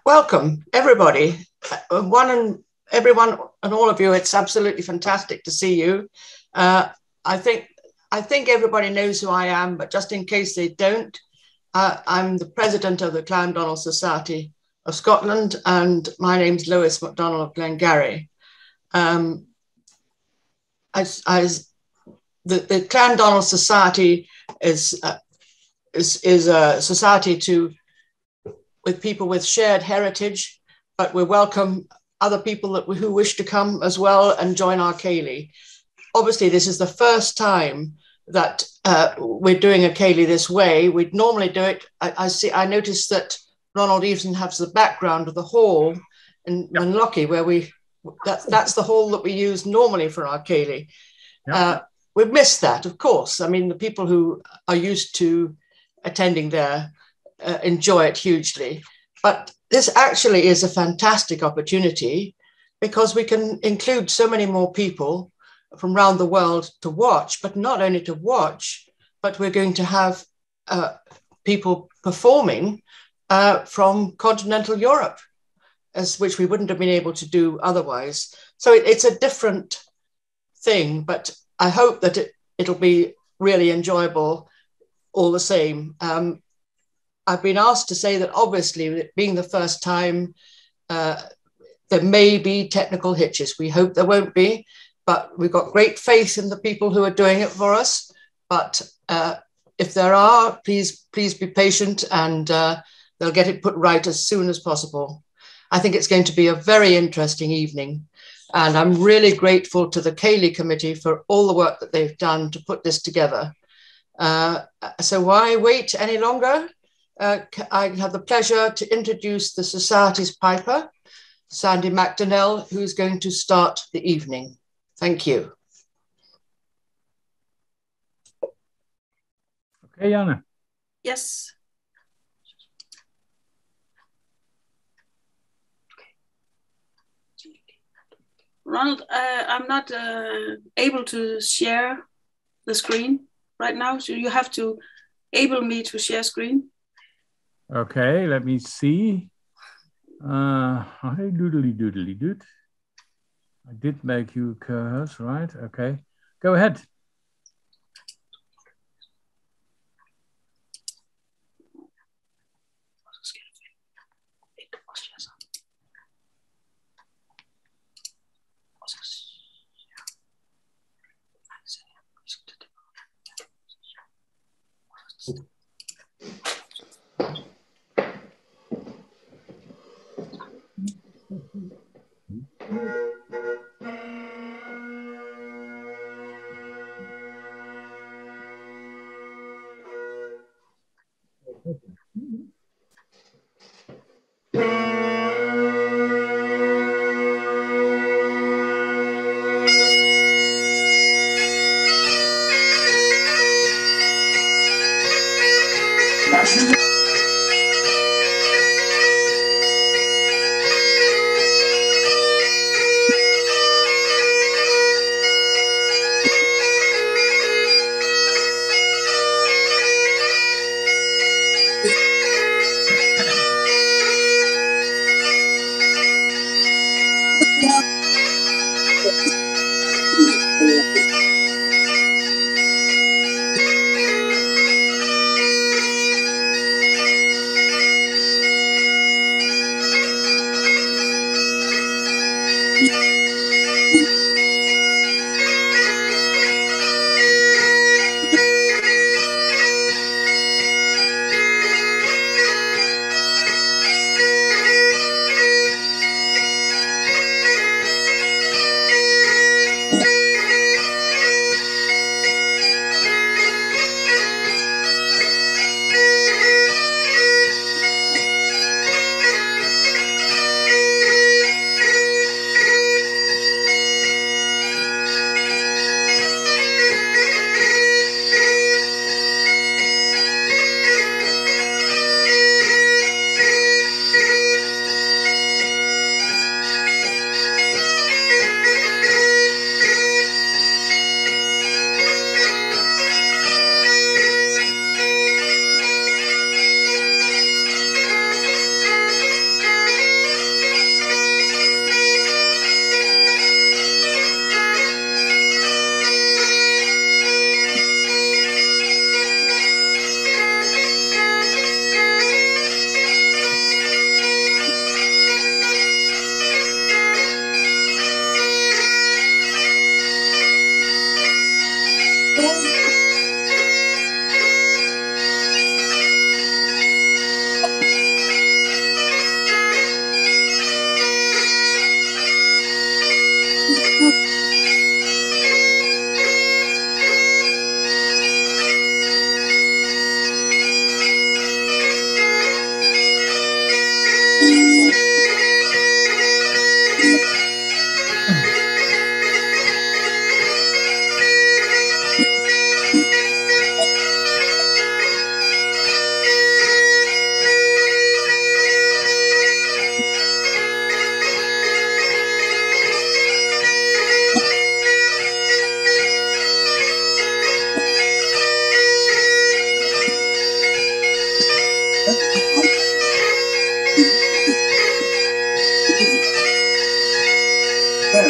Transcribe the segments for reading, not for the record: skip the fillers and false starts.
Welcome, everybody. Everyone and all of you. It's absolutely fantastic to see you. I think everybody knows who I am, but just in case they don't, I'm the president of the Clandonald Society of Scotland, and my name's Lewis MacDonald of Glengarry. The Clandonald Society is a society with people with shared heritage, but we welcome other people who wish to come as well and join our Ceilidh. Obviously, this is the first time that we're doing a Ceilidh this way. We'd normally do it. I noticed that Ronald Eveson has the background of the hall in Manlochy, where that's the hall that we use normally for our Ceilidh. We've missed that, of course. I mean, the people who are used to attending there enjoy it hugely. But this actually is a fantastic opportunity because we can include so many more people from around the world to watch, but not only to watch, but we're going to have people performing from continental Europe, which we wouldn't have been able to do otherwise. So it's a different thing, but I hope that it'll be really enjoyable all the same. I've been asked to say that obviously, being the first time, there may be technical hitches. We hope there won't be, but we've got great faith in the people who are doing it for us. But if there are, please be patient, and they'll get it put right as soon as possible. I think it's going to be a very interesting evening, and I'm really grateful to the Ceilidh Committee for all the work that they've done to put this together. So why wait any longer? I have the pleasure to introduce the Society's piper, Sandy McDonnell, who's going to start the evening. Thank you. Okay, Janne. Yes. Ronald, I'm not able to share the screen right now, so you have to enable me to share screen. Okay, let me see. Hi, doodly doot. I did make you co-host, right? Okay, go ahead. The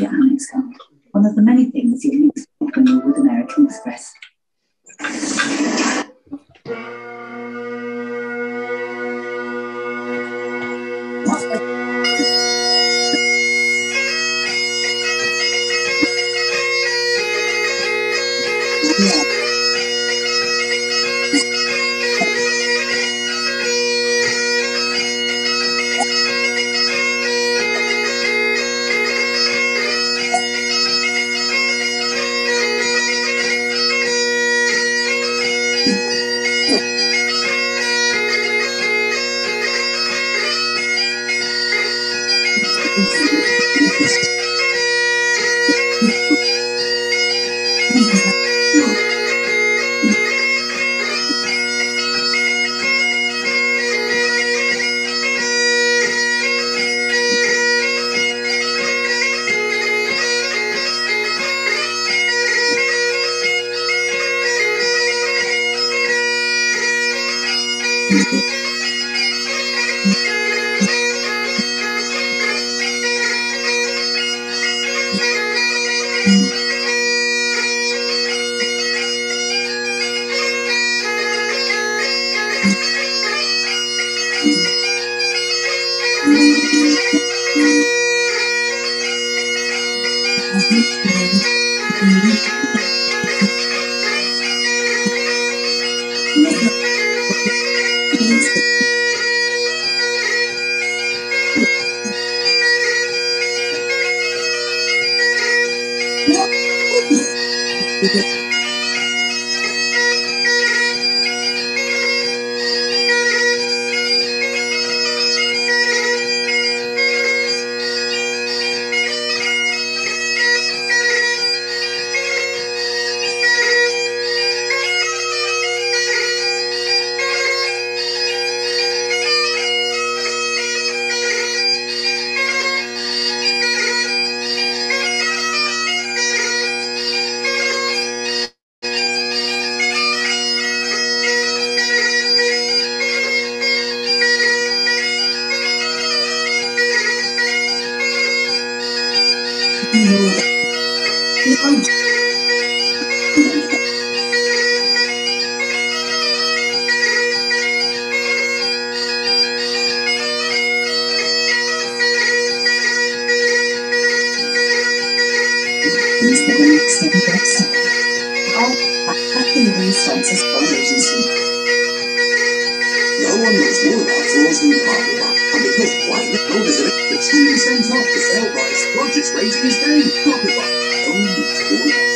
Annex card, one of the many things you can expect when you're with American Express. No one knows more about flaws than Carpet Bar. And because right now there's an extra 10% off the sale price, Roger's raising his game. Carpet Bar. Only $4.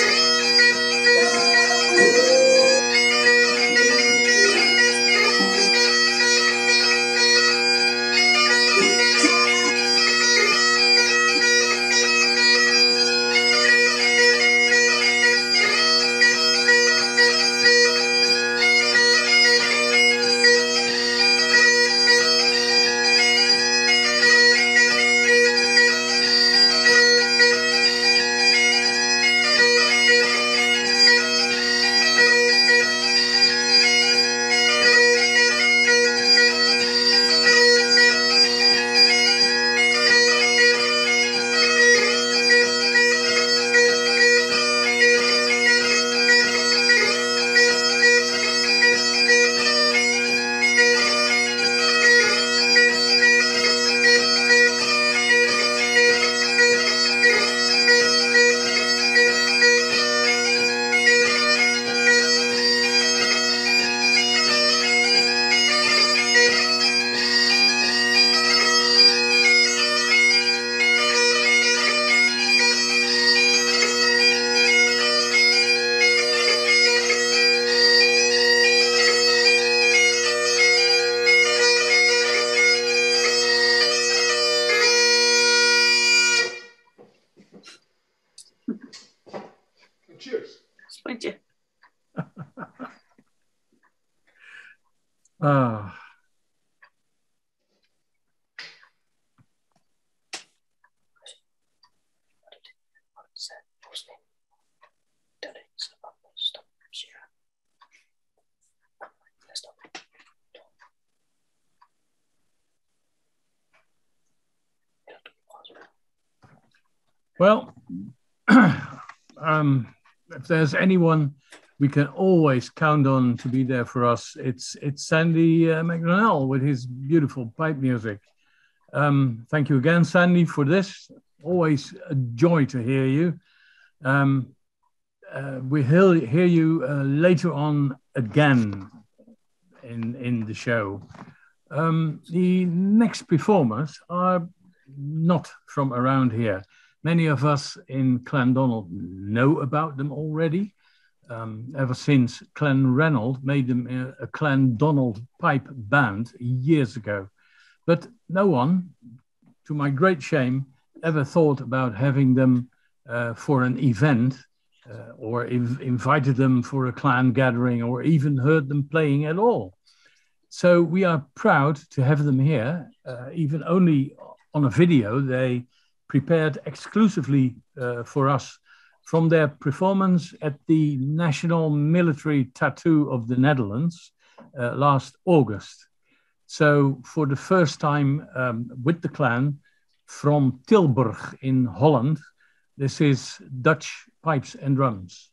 Well, if there's anyone we can always count on to be there for us, it's Sandy McDonnell with his beautiful pipe music. Thank you again, Sandy, for this. Always a joy to hear you. We hear you later on again in the show. The next performers are not from around here. Many of us in Clandonald know about them already, ever since Clanranald made them a Clandonald pipe band years ago. But no one, to my great shame, ever thought about having them for an event or invited them for a clan gathering or even heard them playing at all. So we are proud to have them here, even only on a video they prepared exclusively for us from their performance at the National Military Tattoo of the Netherlands last August. So for the first time with the clan from Tilburg in Holland, this is Dutch Pipes and Drums.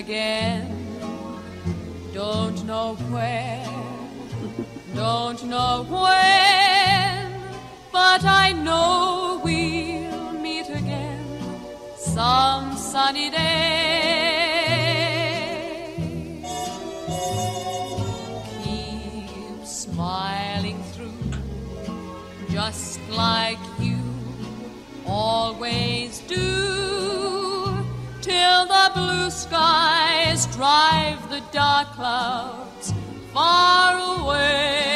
again. Don't know where, don't know when, but I know we'll meet again some sunny day. Keep smiling through, just like you always do, till the blue skies drive the dark clouds far away.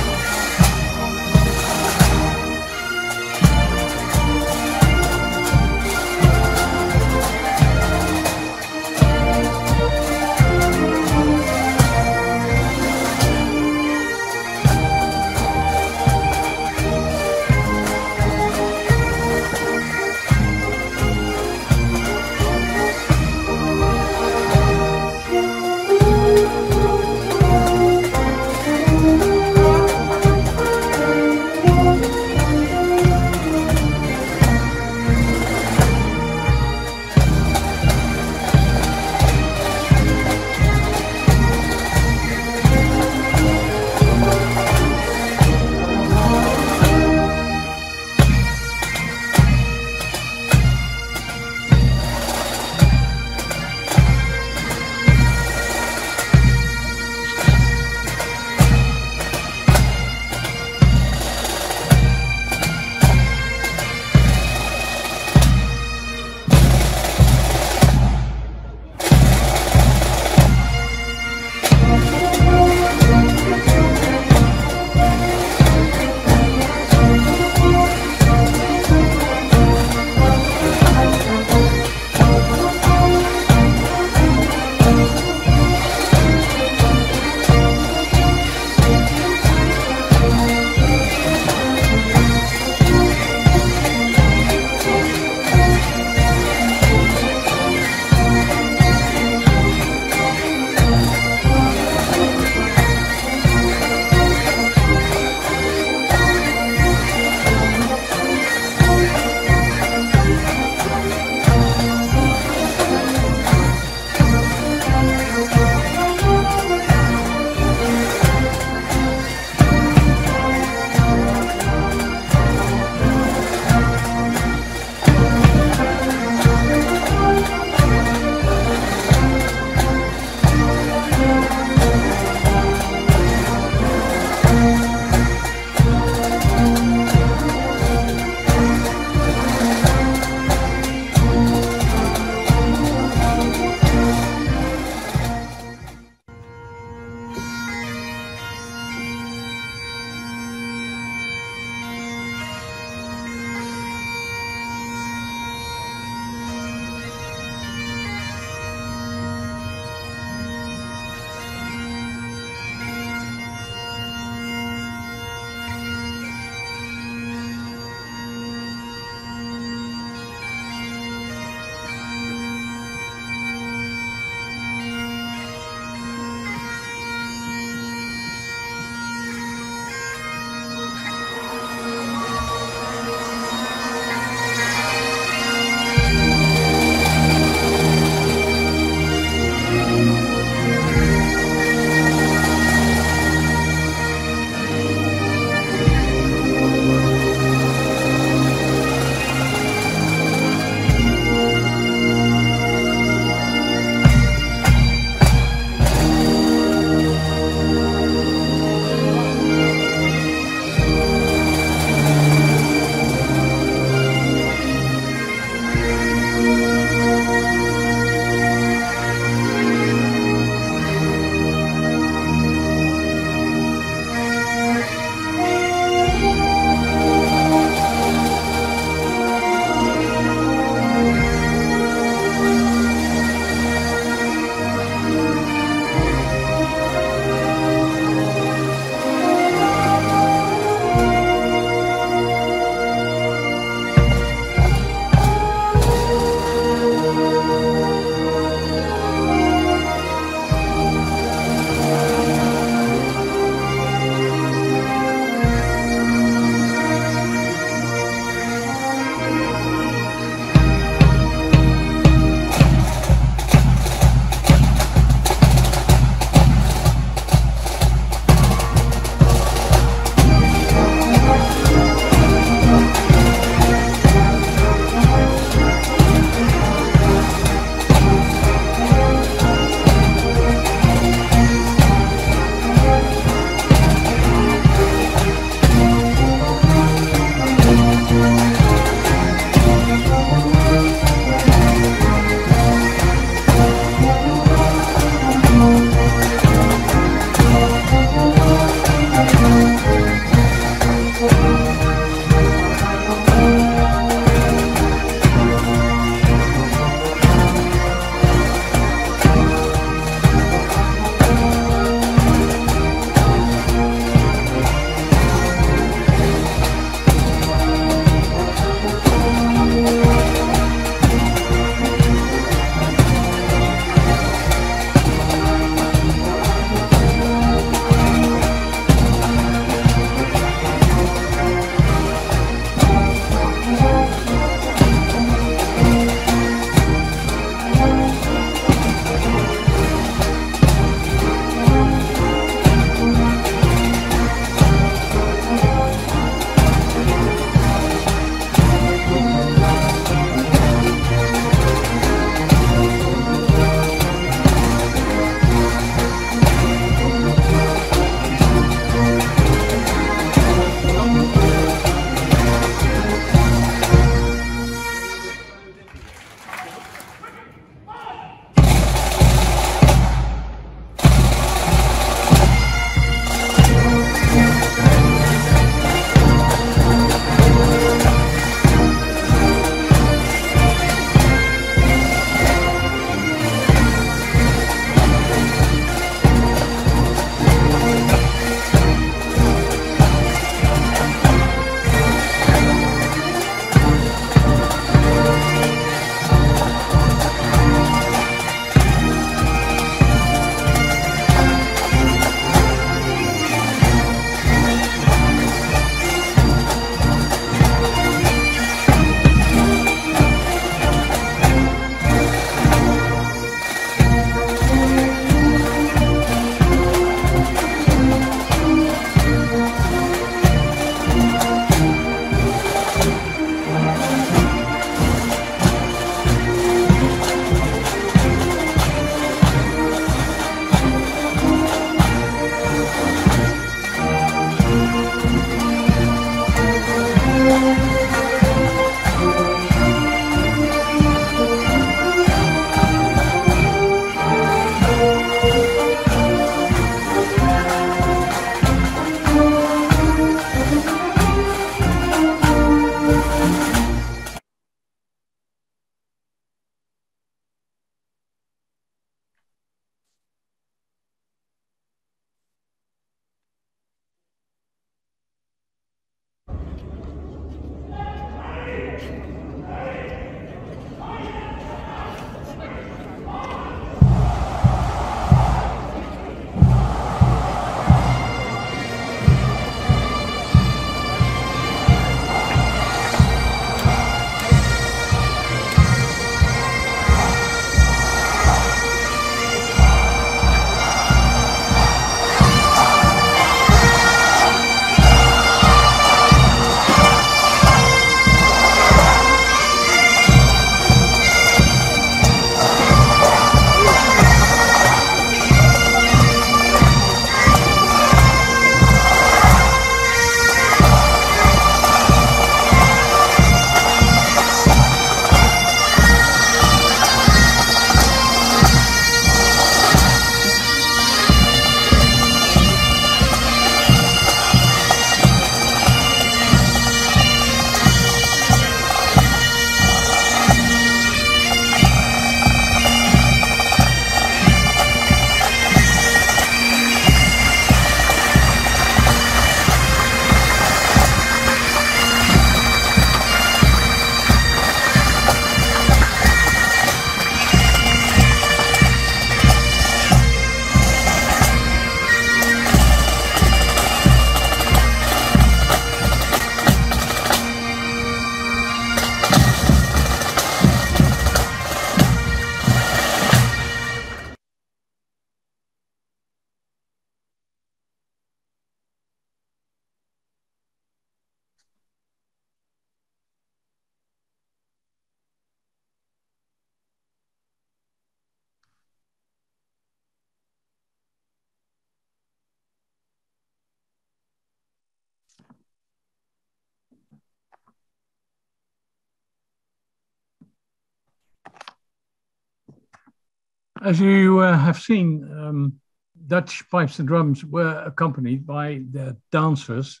As you have seen, Dutch pipes and drums were accompanied by the dancers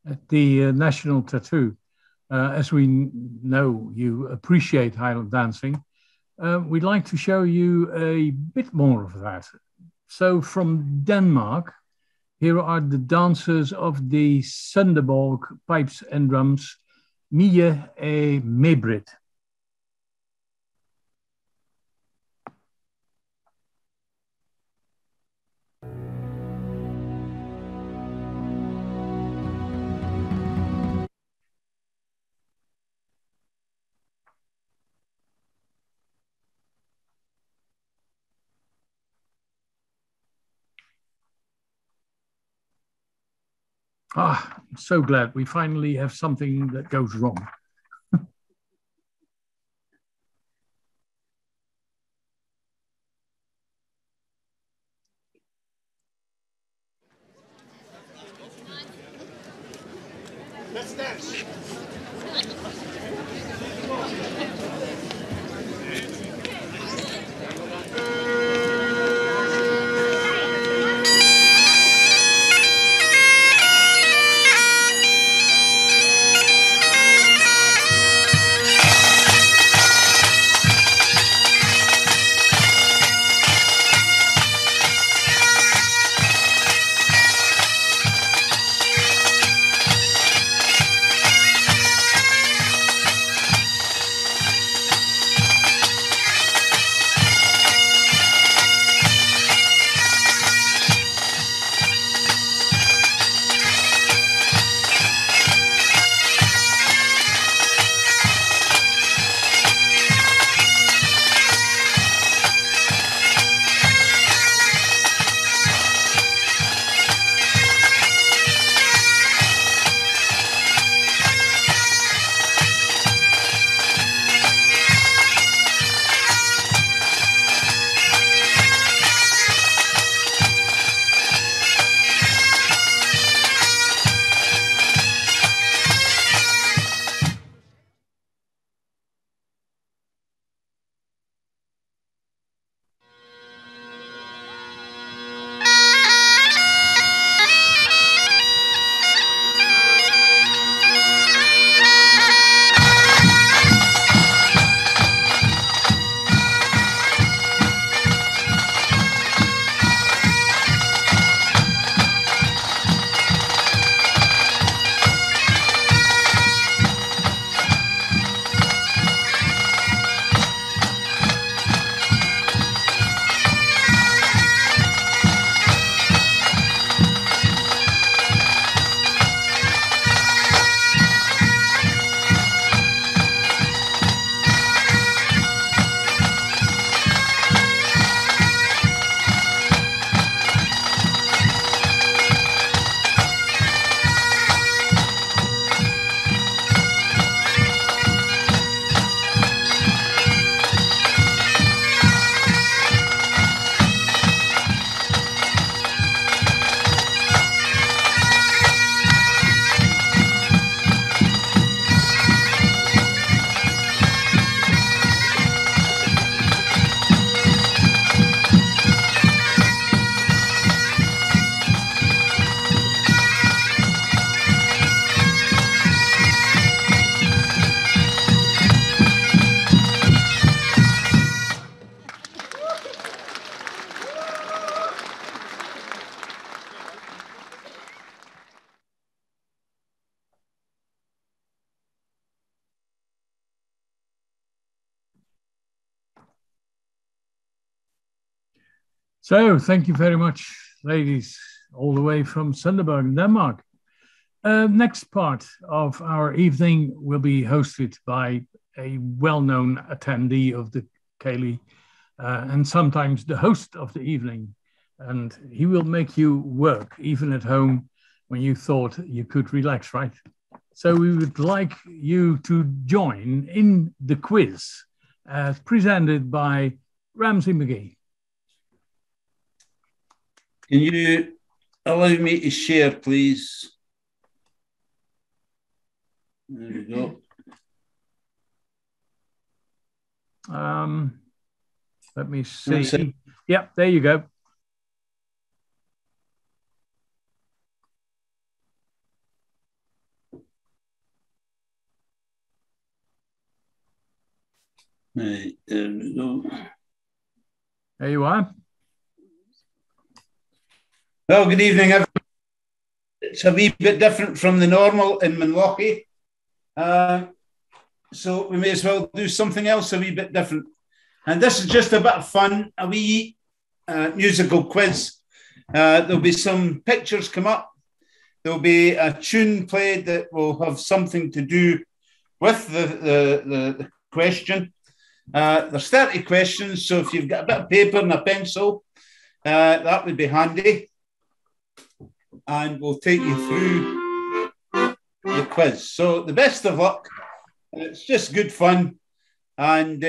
at the National Tattoo. As we know, you appreciate Highland dancing. We'd like to show you a bit more of that. So from Denmark, here are the dancers of the Sunderborg pipes and drums, Mie et Mebrit. Ah, I'm so glad we finally have something that goes wrong. Let's dance. So thank you very much, ladies, all the way from Sunderborg, Denmark. Next part of our evening will be hosted by a well-known attendee of the Ceilidh, and sometimes the host of the evening. And he will make you work, even at home, when you thought you could relax, right? So we would like you to join in the quiz presented by Ramsey McGee. Can you allow me to share, please? There we go. Let me see. Yep, there you go. Right, there we go. There you are. Well, good evening, everyone. It's a wee bit different from the normal in Manlochy. So we may as well do something else a wee bit different. And this is just a bit of fun, a wee musical quiz. There'll be some pictures come up. There'll be a tune played that will have something to do with the question. There's 30 questions, so if you've got a bit of paper and a pencil, that would be handy. And we'll take you through the quiz. So the best of luck. It's just good fun. And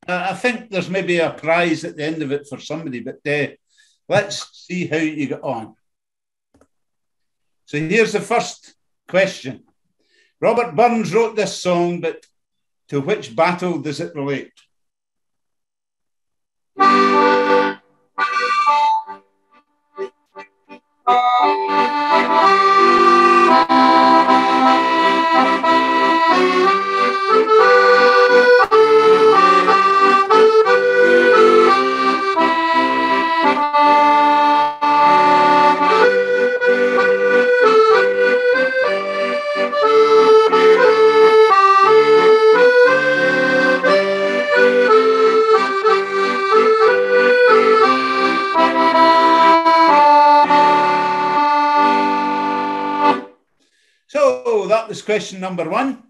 I think there's maybe a prize at the end of it for somebody, but let's see how you get on. So here's the first question. Robert Burns wrote this song, but to which battle does it relate? So that was question number one.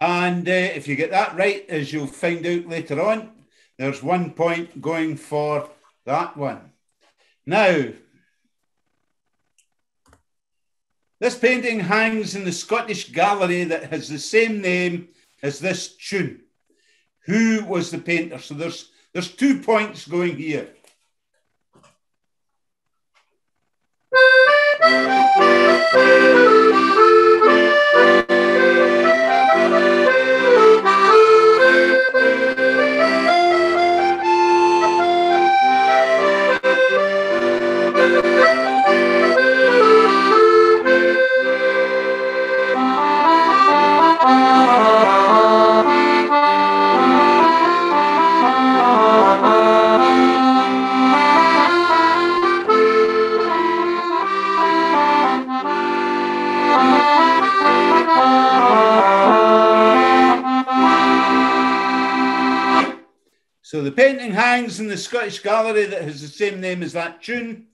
And if you get that right, as you'll find out later on, there's 1 point going for that one. Now, this painting hangs in the Scottish gallery that has the same name as this tune. Who was the painter? So there's 2 points going here. So the painting hangs in the Scottish gallery that has the same name as that tune.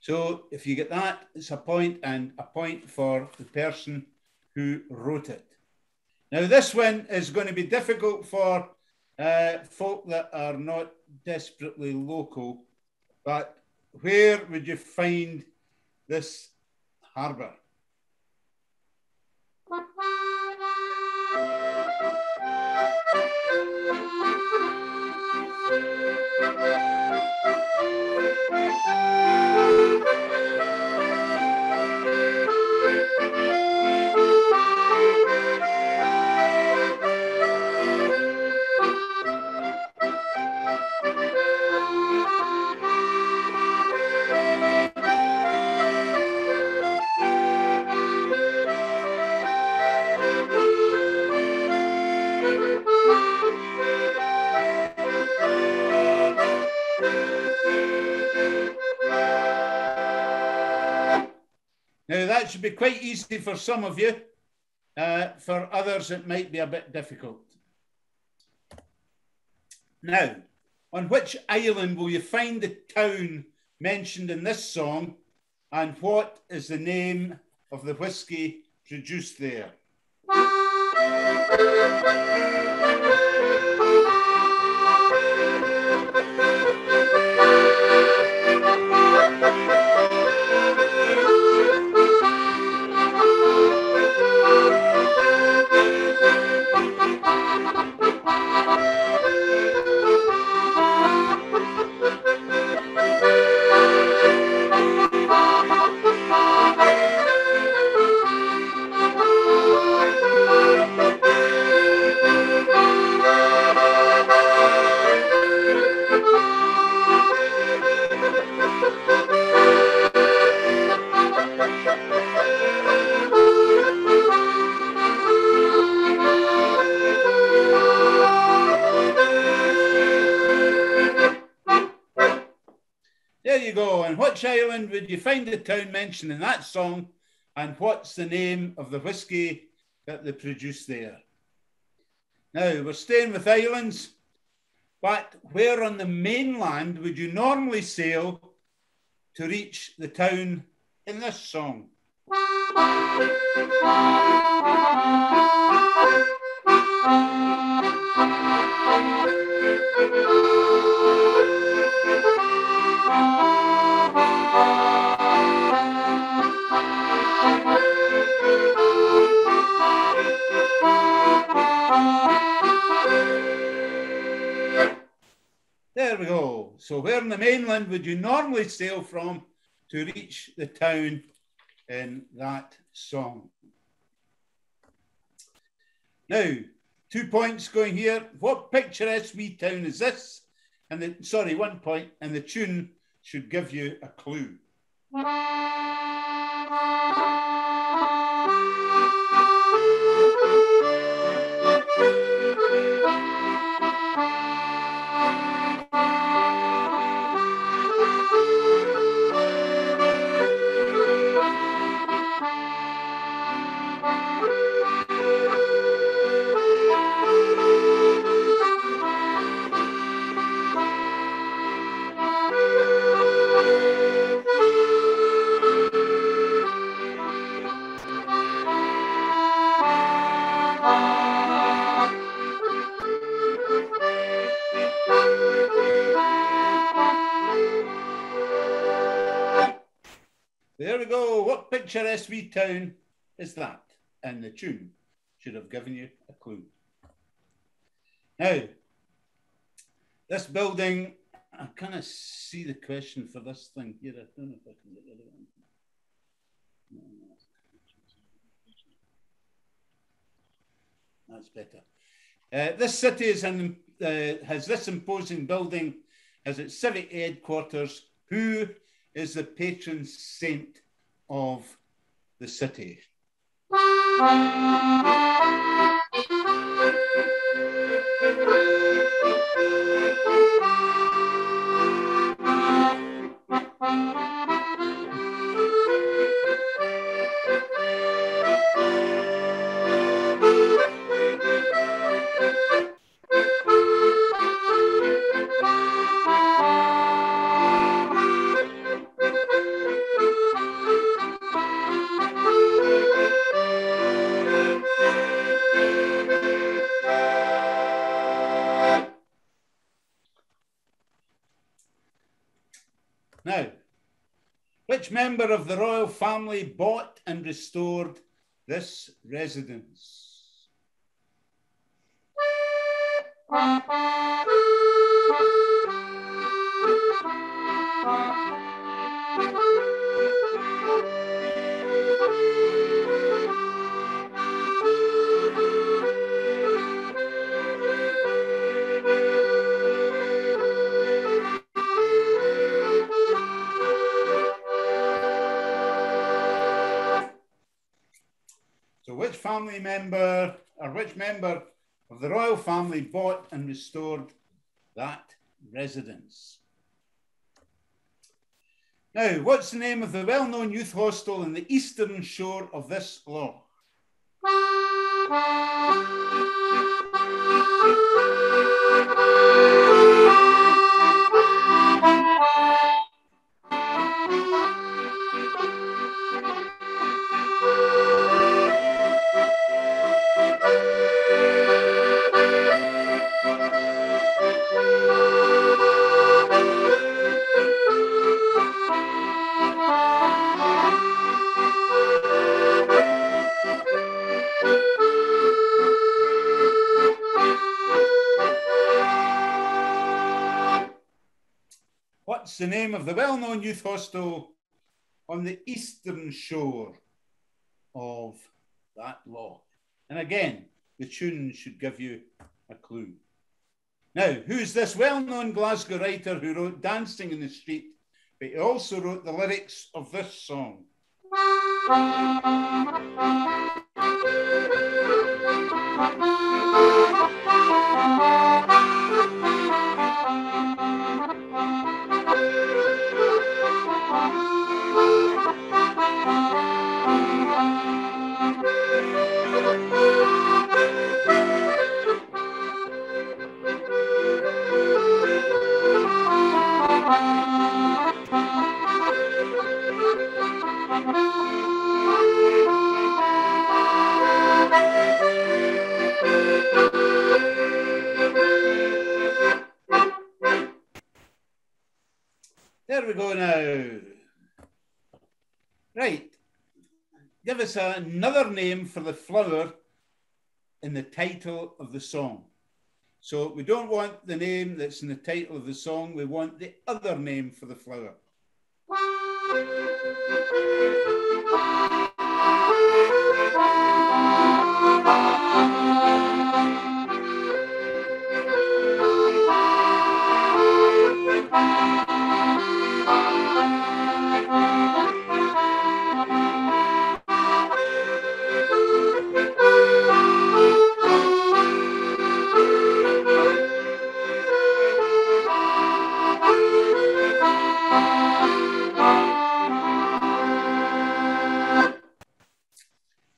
So if you get that, it's a point, and a point for the person who wrote it. Now this one is going to be difficult for folk that are not desperately local, but where would you find this harbour? Now, that should be quite easy for some of you. For others, it might be a bit difficult. Now, on which island will you find the town mentioned in this song, and what is the name of the whiskey produced there? there you go. And which island would you find the town mentioned in that song? And what's the name of the whiskey that they produce there? Now, we're staying with islands, but where on the mainland would you normally sail to reach the town in this song? There we go. So where on the mainland would you normally sail from to reach the town in that song? Now, 2 points going here. What picturesque wee town is this? And 1 point, and the tune should give you a clue. There we go. What picturesque wee town is that? And the tune should have given you a clue. Now, this building, I kind of see the question for this thing here. I don't know if I can get rid of it. That's better. This city has this imposing building as its civic headquarters. Who is the patron saint of the city? Now, which member of the royal family bought and restored this residence? So which family member or which member of the royal family bought and restored that residence? Now, what's the name of the well-known youth hostel in the eastern shore of this loch? What's the name of the well-known youth hostel on the eastern shore of that loch? And again, the tune should give you a clue. Now, who's this well-known Glasgow writer who wrote Dancing in the Street, but he also wrote the lyrics of this song? There we go now. Right. Give us another name for the flower in the title of the song. So we don't want the name that's in the title of the song. We want the other name for the flower.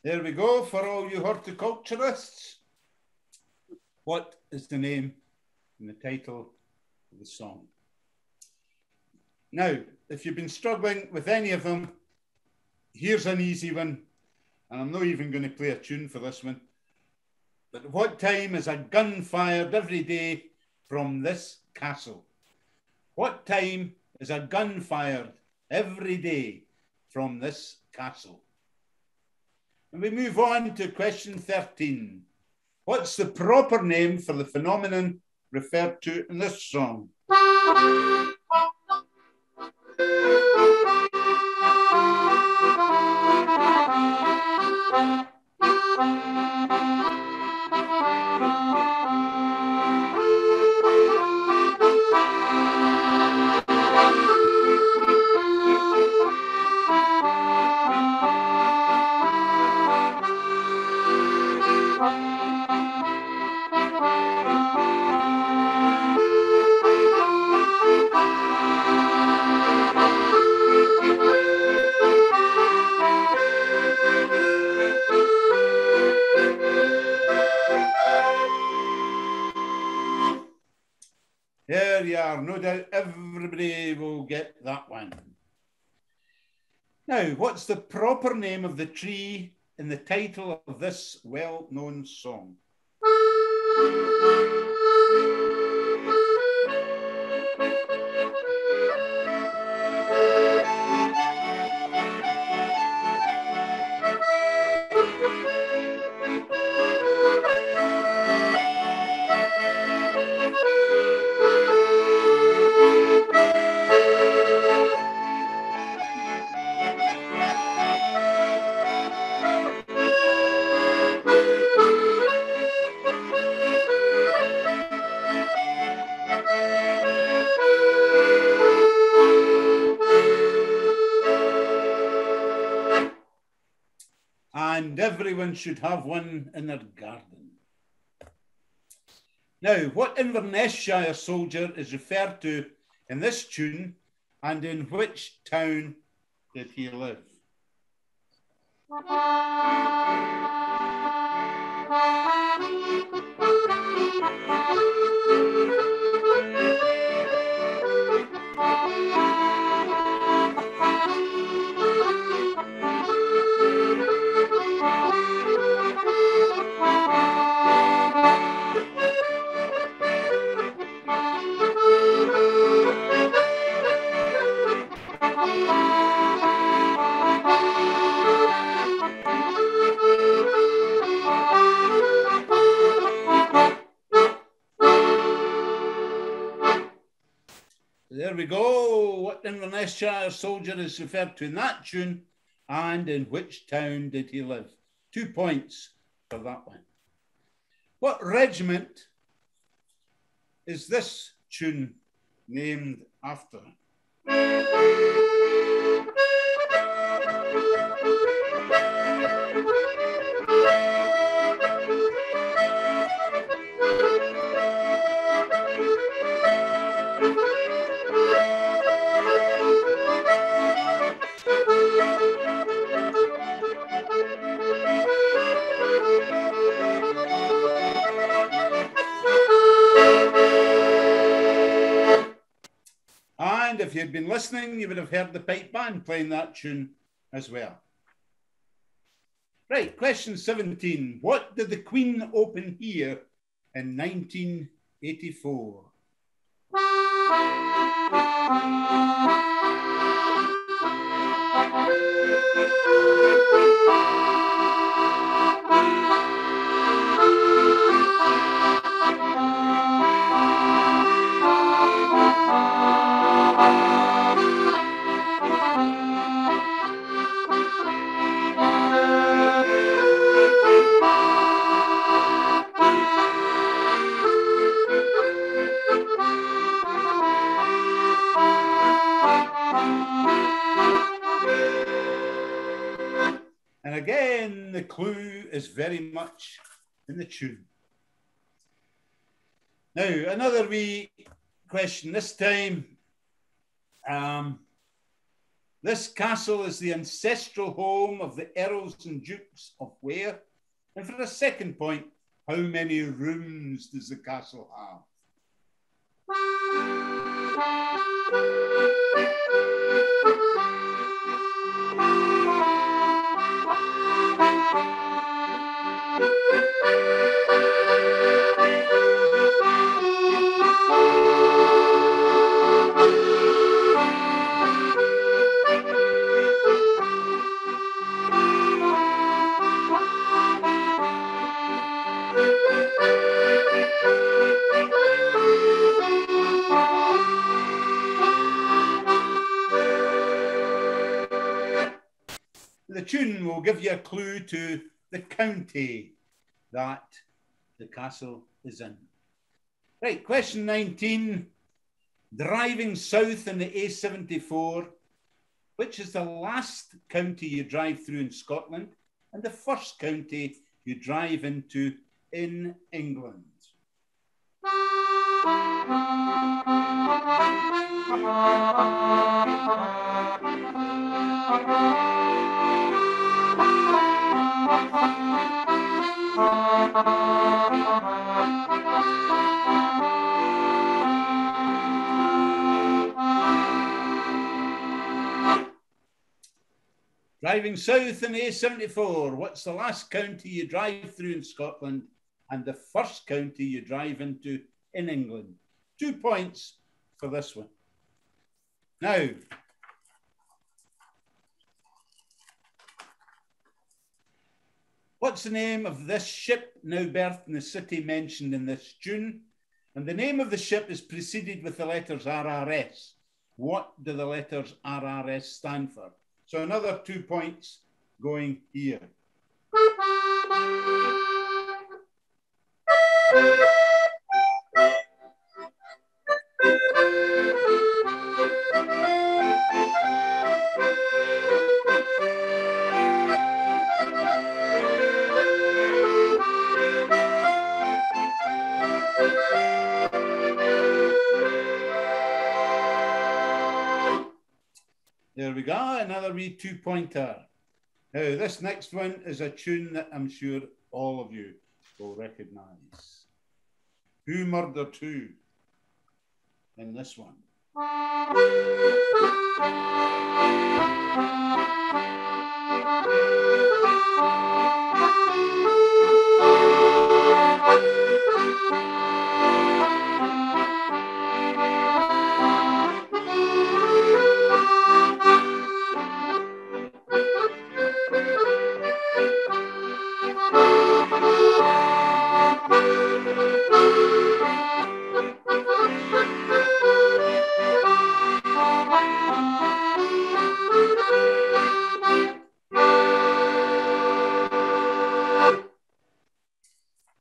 There we go for all you horticulturists. What is the name and the title of the song? Now, if you've been struggling with any of them, here's an easy one. And I'm not even going to play a tune for this one. But what time is a gun fired every day from this castle? What time is a gun fired every day from this castle? And we move on to question 13. What's the proper name for the phenomenon referred to in this song? There you are. No doubt everybody will get that one. Now, what's the proper name of the tree in the title of this well-known song? And everyone should have one in their garden. Now, what Inverness-shire soldier is referred to in this tune, and in which town did he live? There we go. What Inverness-shire soldier is referred to in that tune, and in which town did he live? 2 points for that one. What regiment is this tune named after? And if you'd been listening, you would have heard the pipe band playing that tune as well. Right, question 17. What did the Queen open here in 1984? again, the clue is very much in the tune. Now, another wee question. This time, this castle is the ancestral home of the Earls and Dukes of Ware. And for a second point, how many rooms does the castle have? The tune will give you a clue to the county that the castle is in. Right, question 19. Driving south in the A74, which is the last county you drive through in Scotland and the first county you drive into in England? Driving south in the A74, what's the last county you drive through in Scotland and the first county you drive into in England? 2 points for this one. Now, what's the name of this ship now berthed in the city mentioned in this tune? And the name of the ship is preceded with the letters RRS. What do the letters RRS stand for? So another 2 points going here. There we go, another wee 2-pointer. Now, this next one is a tune that I'm sure all of you will recognise. Who Murdered Who in this one?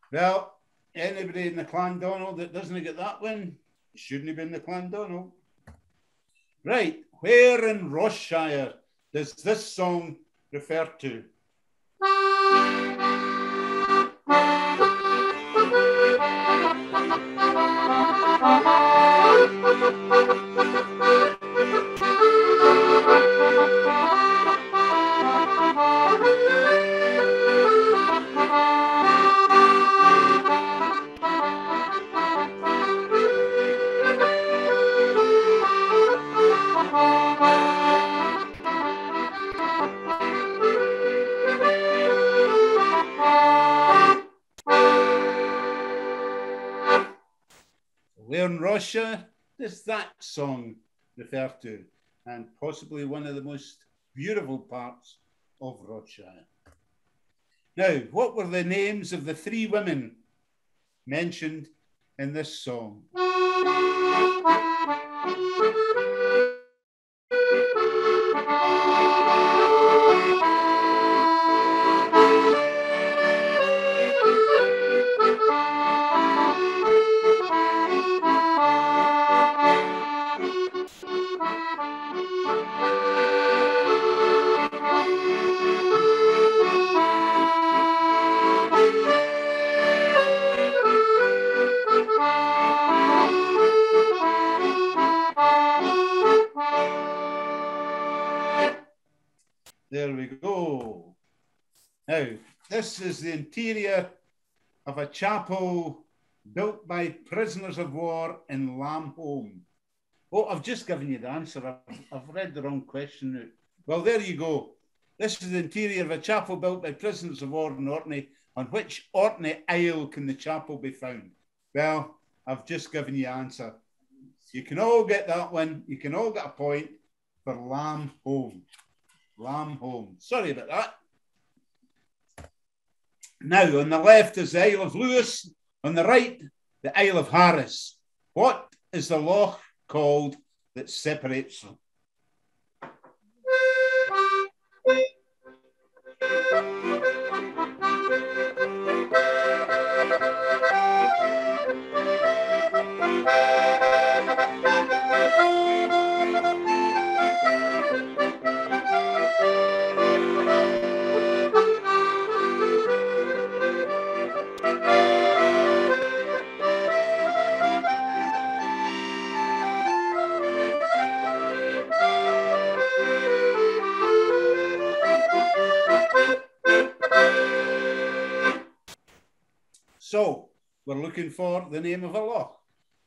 Well, anybody in the Clandonald that doesn't get that one, shouldn't have been the Clandonald. Right, where in Rossshire does this song refer to? Where in Rossshire does that song refer to? And possibly one of the most beautiful parts of Rossshire. Now, what were the names of the 3 women mentioned in this song? There we go. Now, this is the interior of a chapel built by prisoners of war in Lamholm. Oh, I've just given you the answer. I've read the wrong question. Well, there you go. This is the interior of a chapel built by prisoners of war in Orkney. On which Orkney Isle can the chapel be found? Well, I've just given you the answer. You can all get that one. You can all get a point for Lamholm. Lamholm. Sorry about that. Now, on the left is the Isle of Lewis. On the right, the Isle of Harris. What is the loch called that separates them? So, we're looking for the name of a loch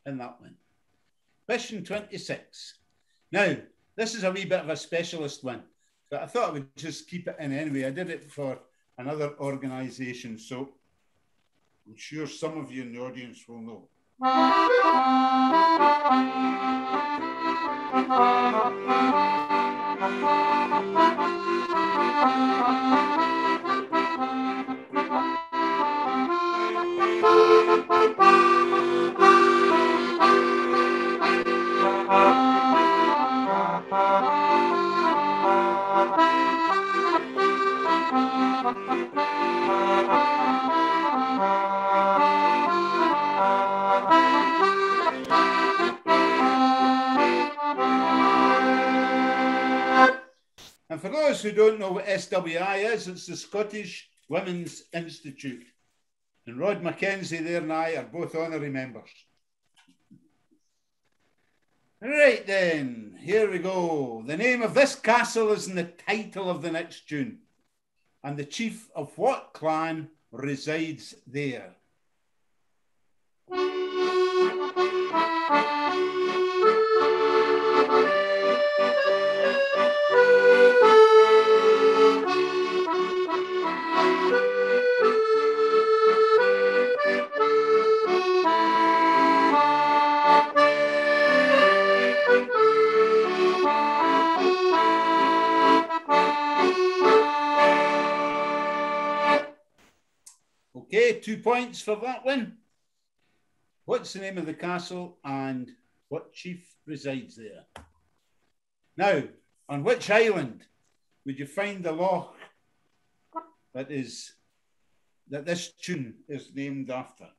in that one. Question 26. Now, this is a wee bit of a specialist one, but I thought I would just keep it in anyway. I did it for another organisation, so I'm sure some of you in the audience will know. And for those who don't know what SWI is, it's the Scottish Women's Institute. And Rod Mackenzie there and I are both honorary members. Right then, here we go. The name of this castle is in the title of the next tune. And the chief of what clan resides there? Okay, 2 points for that one. What's the name of the castle and what chief resides there? Now, on which island would you find the loch that this tune is named after?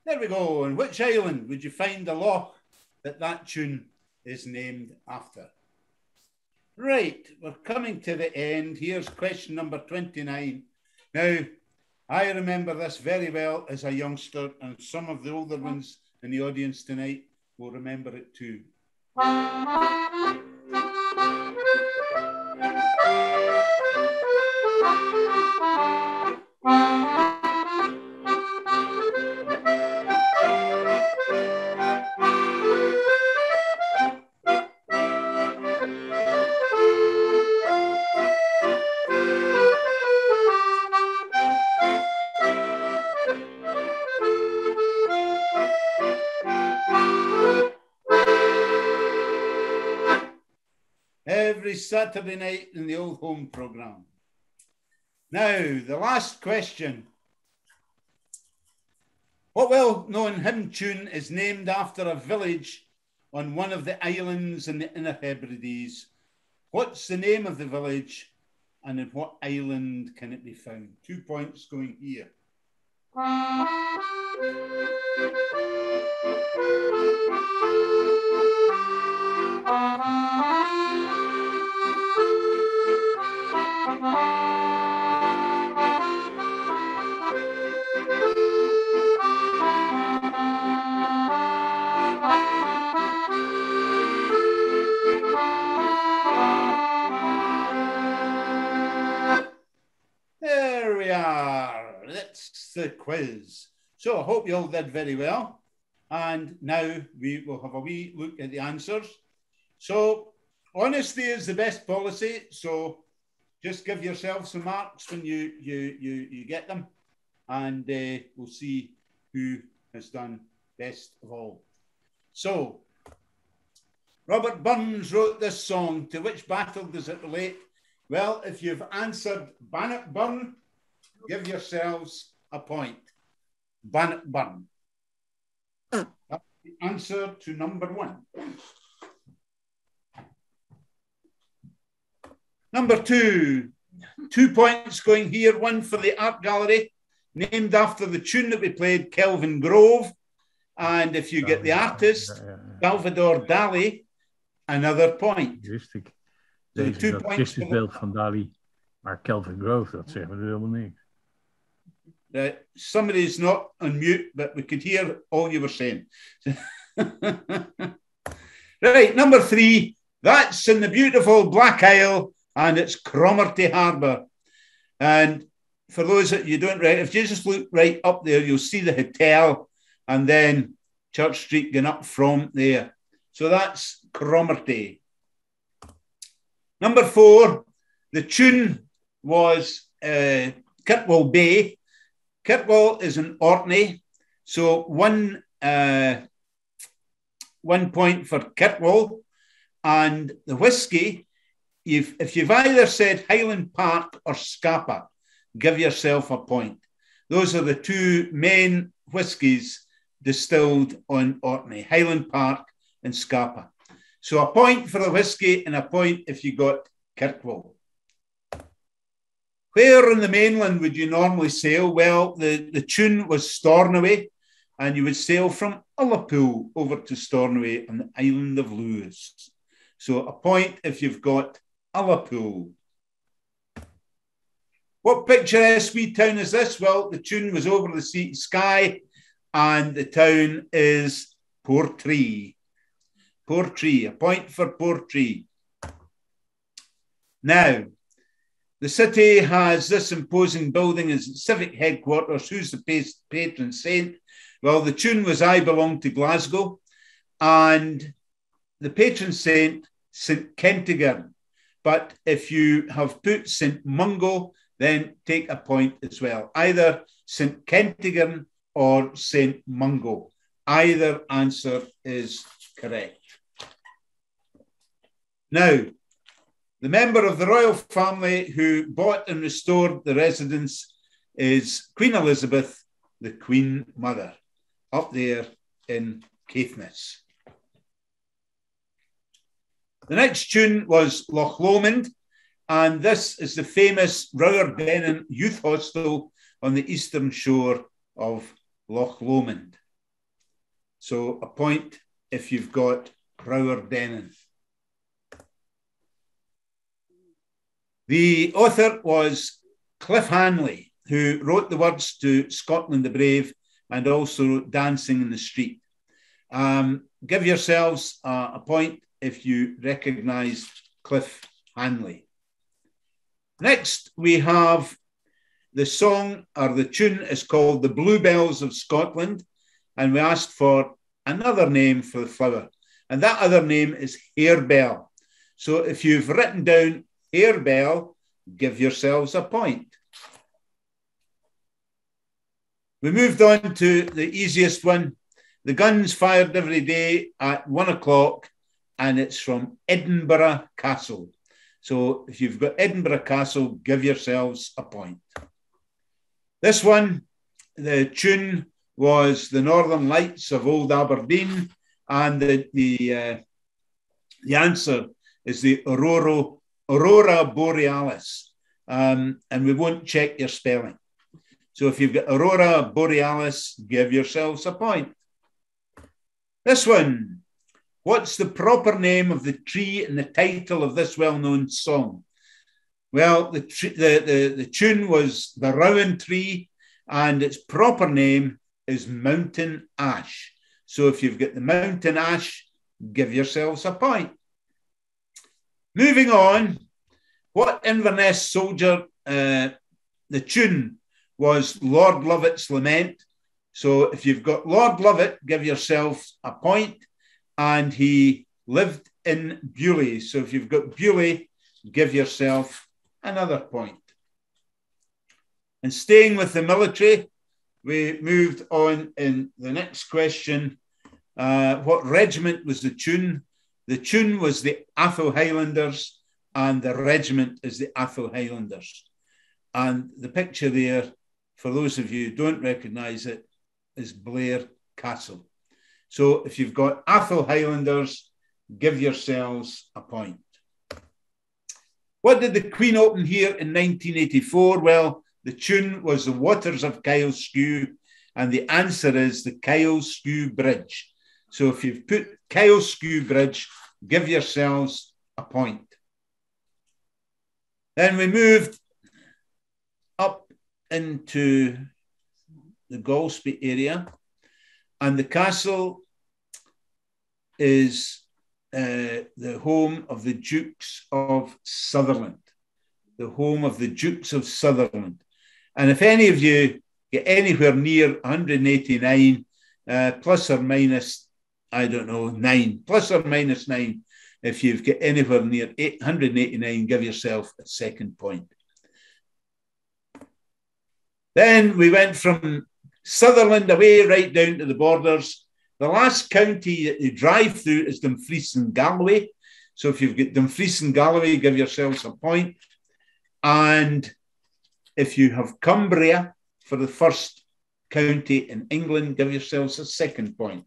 There we go. On which island would you find the loch that tune is named after? Right, we're coming to the end. Here's question number 29. Now, I remember this very well as a youngster, and some of the older ones in the audience tonight will remember it too. every Saturday night in the Old Home programme. Now, the last question. What well-known hymn tune is named after a village on one of the islands in the Inner Hebrides? What's the name of the village and in what island can it be found? 2 points going here. There we are. That's the quiz. So I hope you all did very well. And now we will have a wee look at the answers. So honesty is the best policy. So just give yourself some marks when you get them. And we'll see who has done best of all. So Robert Burns wrote this song. To which battle does it relate? Well, if you've answered Bannockburn, give yourselves a point. Bannockburn. That's the answer to number 1. Number 2. 2 points going here. 1 for the art gallery, named after the tune that we played, Kelvin Grove. And if you get the artist, Salvador Dali, another point. Deze dat Christusbeeld van Dali, maar Kelvin Grove, dat zeggen we helemaal niks. Somebody's not on mute, but we could hear all you were saying. Right, number 3. That's in the beautiful Black Isle, and it's Cromarty Harbour. And for those that you don't if you just look right up there, you'll see the hotel, and then Church Street going up from there. So that's Cromarty. Number 4, the tune was Kirkwall Bay. Kirkwall is in Orkney, so 1 point for Kirkwall. And the whiskey, if you've either said Highland Park or Scapa, give yourself a point. Those are the 2 main whiskies distilled on Orkney, Highland Park and Scapa. So a point for the whiskey and a point if you got Kirkwall. Where on the mainland would you normally sail? Well, the tune was Stornoway, and you would sail from Ullapool over to Stornoway on the island of Lewis. So a point if you've got Ullapool. What picturesque wee town is this? Well, the tune was Over the Sea Sky, and the town is Portree. Portree, a point for Portree. Now, the city has this imposing building as civic headquarters. Who's the patron saint? Well, the tune was I Belong to Glasgow, and the patron saint, St. Kentigern. But if you have put St. Mungo, then take a point as well. Either St. Kentigern or St. Mungo. Either answer is correct. Now, the member of the royal family who bought and restored the residence is Queen Elizabeth, the Queen Mother, up there in Caithness. The next tune was Loch Lomond, and this is the famous Rower-Denon Youth Hostel on the eastern shore of Loch Lomond. So a point if you've got Rower-Denon. The author was Cliff Hanley, who wrote the words to Scotland the Brave and also Dancing in the Street. Give yourselves a point if you recognise Cliff Hanley. Next, we have the song, or the tune is called The Bluebells of Scotland, and we asked for another name for the flower, and that other name is harebell. So if you've written down harebell, give yourselves a point. We moved on to the easiest one. The guns fired every day at 1 o'clock, and it's from Edinburgh Castle. So if you've got Edinburgh Castle, give yourselves a point. This one, the tune was the Northern Lights of Old Aberdeen, and the answer is the Aurora Borealis, and we won't check your spelling. So if you've got Aurora Borealis, give yourselves a point. This one, what's the proper name of the tree and the title of this well-known song? Well, the tune was the Rowan Tree, and its proper name is Mountain Ash. So if you've got the Mountain Ash, give yourselves a point. Moving on, what Inverness soldier, the tune was Lord Lovat's Lament. So if you've got Lord Lovat, give yourself a point. And he lived in Beaulieu. So if you've got Beaulieu, give yourself another point. And staying with the military, we moved on in the next question. What regiment was the tune? The tune was the Atholl Highlanders, and the regiment is the Atholl Highlanders. And the picture there, for those of you who don't recognise it, is Blair Castle. So if you've got Atholl Highlanders, give yourselves a point. What did the Queen open here in 1984? Well, the tune was the Waters of Kyle-Skew, and the answer is the Kyle-Skew Bridge. So if you've put Kyle-Skew Bridge, give yourselves a point. Then we moved up into the Golspie area, and the castle is the home of the Dukes of Sutherland. The home of the Dukes of Sutherland. And if any of you get anywhere near 189, plus or minus, I don't know, 9, plus or minus 9, if you've got anywhere near 189, give yourself a second point. Then we went from Sutherland away right down to the borders. The last county that you drive through is Dumfries and Galloway. So if you've got Dumfries and Galloway, give yourselves a point. And if you have Cumbria for the first county in England, give yourselves a second point.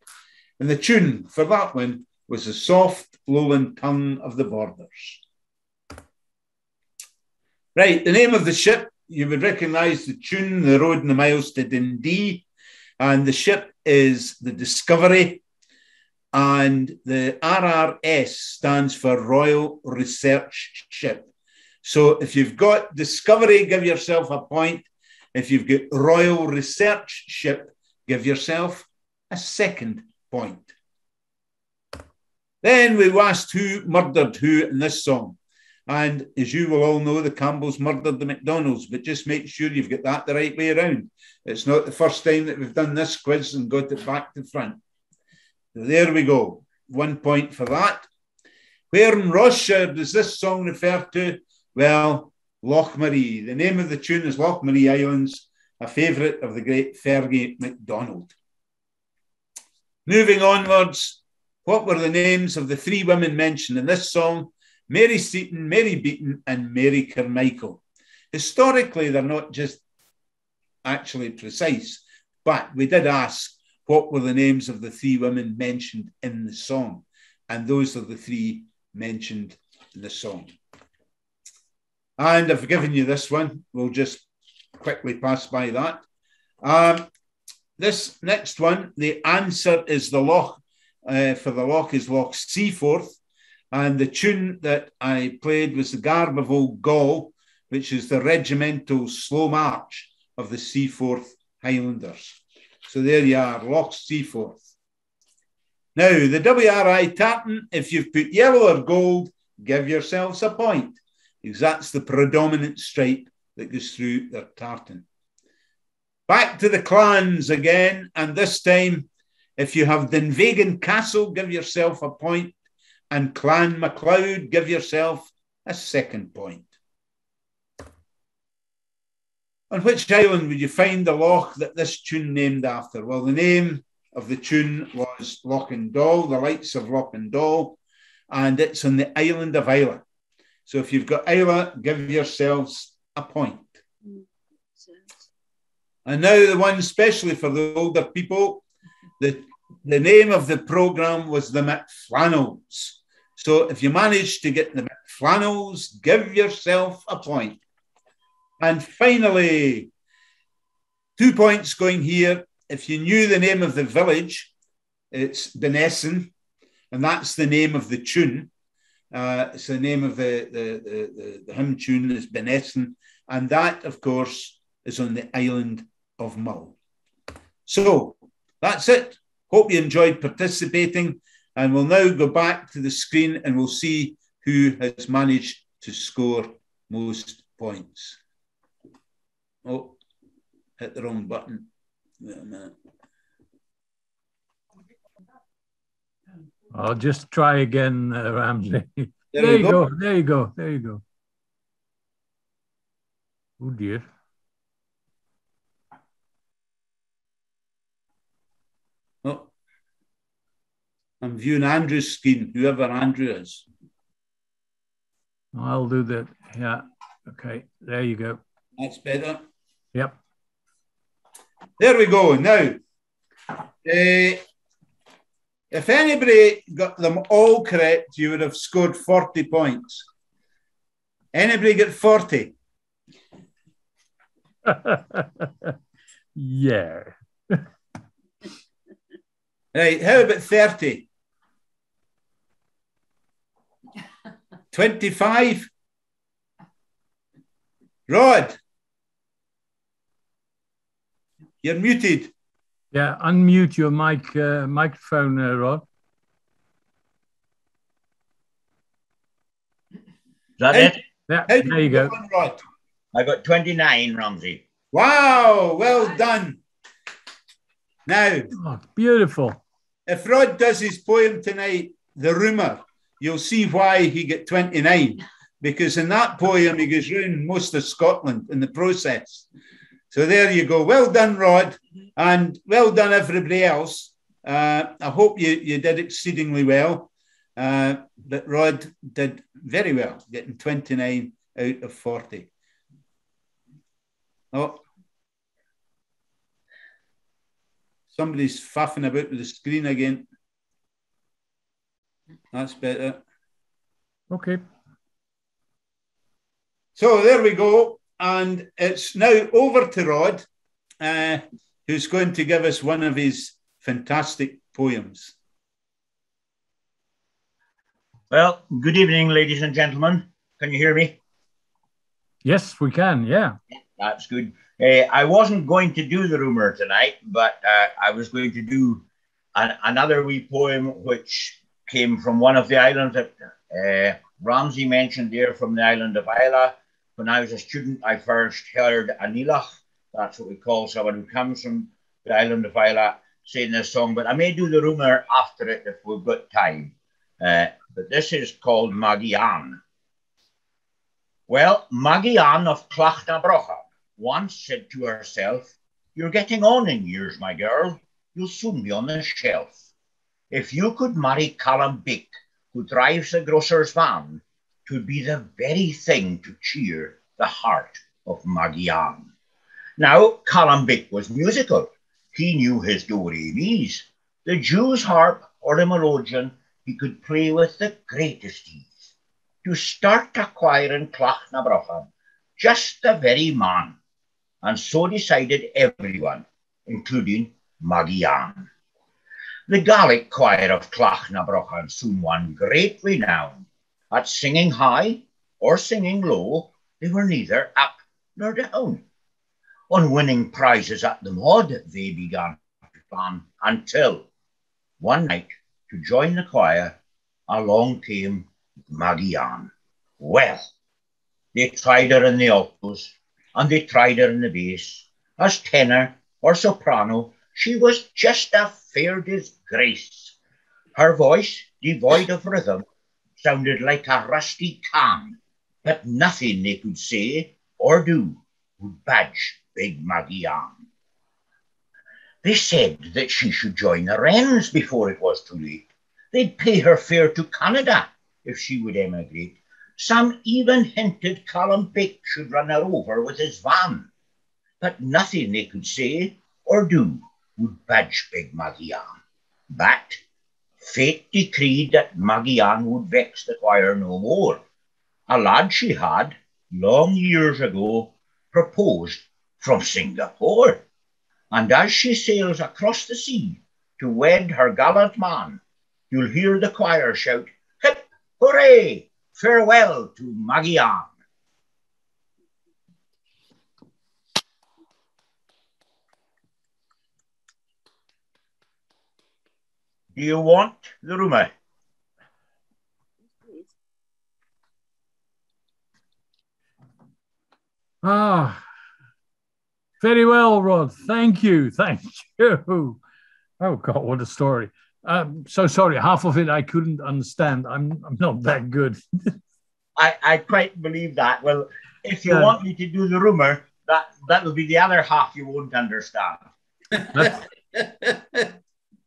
And the tune for that one was the Soft Lowland Tongue of the Borders. Right, the name of the ship, you would recognise the tune, The Road and the Miles to Dundee. And the ship is the Discovery. And the RRS stands for Royal Research Ship. So if you've got Discovery, give yourself a point. If you've got Royal Research Ship, give yourself a second point. Then we asked who murdered who in this song. And as you will all know, the Campbells murdered the McDonalds, but just make sure you've got that the right way around. It's not the first time that we've done this quiz and got it back to front. So there we go. 1 point for that. Where in Rossshire does this song refer to? Well, Lochmarie. The name of the tune is Lochmarie Islands, a favourite of the great Fergie MacDonald. Moving onwards, what were the names of the three women mentioned in this song? Mary Seaton, Mary Beaton, and Mary Carmichael. Historically, they're not just actually precise, but we did ask what were the names of the three women mentioned in the song, and those are the three mentioned in the song. And I've given you this one. We'll just quickly pass by that. This next one, the answer is the loch, for the loch is Loch Seaforth. And the tune that I played was the Garb of Old Gaul, which is the regimental slow march of the Seaforth Highlanders. So there you are, Loch Seaforth. Now, the WRI tartan, if you've put yellow or gold, give yourselves a point, because that's the predominant stripe that goes through their tartan. Back to the clans again, and this time, if you have Dunvegan Castle, give yourself a point, and Clan MacLeod, give yourself a second point. On which island would you find the loch that this tune named after? Well, the name of the tune was Loch and Doll, the Lights of Loch and Doll. and it's on the island of Islay. So if you've got Islay, give yourselves a point. And now the one especially for the older people, the name of the programme was the McFlannels. So if you managed to get the McFlannels, give yourself a point. And finally, 2 points going here. If you knew the name of the village, it's Benesson, and that's the name of the tune. It's the name of the hymn tune is Benesson, and that, of course, is on the island of Mull. So that's it. Hope you enjoyed participating, and we'll now go back to the screen and we'll see who has managed to score most points. Oh, hit the wrong button. Wait a minute. I'll just try again, Ramsey. There you go. There you go. There you go. Oh dear. Oh, I'm viewing Andrew's screen, whoever Andrew is. I'll do that. Yeah. Okay. There you go. That's better. Yep. There we go. Now, if anybody got them all correct, you would have scored 40 points. Anybody get 40? Yeah. Right, how about 30? 25? Rod? You're muted. Yeah, unmute your microphone, Rod. Is that it? Yeah, there you go. Rod? I got 29, Ramsey. Wow, well done. Now, oh, beautiful. If Rod does his poem tonight, The Rumour, you'll see why he got 29. Because in that poem, he goes round most of Scotland in the process. So there you go. Well done, Rod. And well done, everybody else. I hope you did exceedingly well. But Rod did very well, getting 29 out of 40. Oh. Somebody's faffing about with the screen again. That's better. Okay. So there we go. And it's now over to Rod, who's going to give us one of his fantastic poems. Well, good evening, ladies and gentlemen. Can you hear me? Yes, we can, yeah. That's good. I wasn't going to do the rumour tonight, but I was going to do another wee poem which came from one of the islands that Ramsey mentioned there, from the island of Islay. When I was a student, I first heard Anilach, that's what we call someone who comes from the island of Islay, saying this song, but I may do the rumour after it if we've got time. But this is called Maggie Ann. Well, Maggie Ann of Clachnabrocha once said to herself, "You're getting on in years, my girl. You'll soon be on the shelf. If you could marry Callum Bick, who drives the grocer's van, 'twould be the very thing to cheer the heart of Maggie Ann." Now, Callum Bick was musical. He knew his do-re-mis. The Jew's harp or the melodeon he could play with the greatest ease. To start a choir in Clachnabrocha, just the very man. And so decided everyone, including Maggie Ann. The Gaelic choir of Clachnabrocha soon won great renown. At singing high or singing low, they were neither up nor down. On winning prizes at the Mod, they began to plan, until one night, to join the choir, along came Maggie Ann. Well, they tried her in the altos, and they tried her in the bass. As tenor or soprano, she was just a fair disgrace. Her voice, devoid of rhythm, sounded like a rusty can, but nothing they could say or do would budge big Maggie Ann. They said that she should join the Wrens before it was too late. They'd pay her fare to Canada if she would emigrate. Some even hinted Callum Bake should run her over with his van. But nothing they could say or do would budge big Maggie Ann. But fate decreed that Maggie Ann would vex the choir no more. A lad she had, long years ago, proposed from Singapore. And as she sails across the sea to wed her gallant man, you'll hear the choir shout, "Hip, hooray! Farewell to Maggie Ann." Do you want the rumour? Ah, very well, Rod. Thank you. Thank you. Oh, God, what a story. So sorry, half of it I couldn't understand. I'm not that good. I quite believe that. Well, if you want me to do the rumour, that will be the other half you won't understand.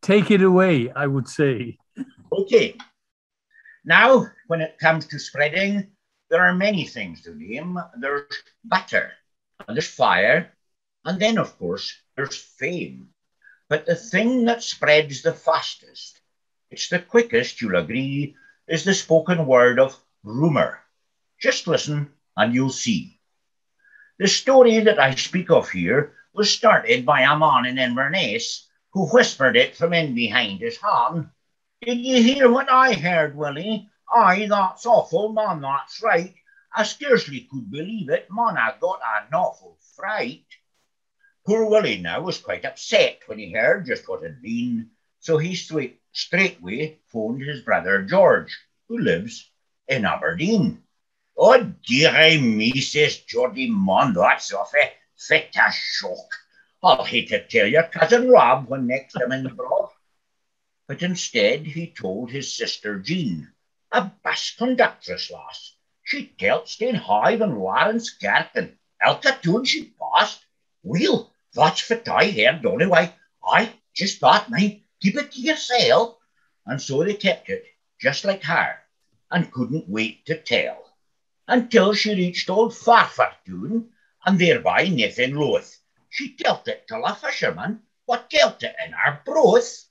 Take it away, I would say. Okay. Now, when it comes to spreading, there are many things to name. There's butter, and there's fire, and then, of course, there's fame. But the thing that spreads the fastest, it's the quickest, you'll agree, is the spoken word of rumour. Just listen and you'll see. The story that I speak of here was started by a man in Inverness who whispered it from in behind his hand. "Did you hear what I heard, Willie? Aye, that's awful, man, that's right. I scarcely could believe it, man, I got an awful fright." Poor Willie now was quite upset when he heard just what had been, so he straightway phoned his brother George, who lives in Aberdeen. "Oh, dearie me," says Geordie, "man, that's off a fit a shock. I'll hate to tell your cousin Rob when next I'm in the broch." But instead he told his sister Jean, a bus conductress lass. She telt staying Hive and Lawrence-Kirk and ilka tune she passed. "Well, that's what I heard anyway. I just thought, mate, keep it to yourself." And so they kept it, just like her, and couldn't wait to tell, until she reached old Farfartoon, and thereby nothing loath. She telt it till a fisherman, what telt it in her broth.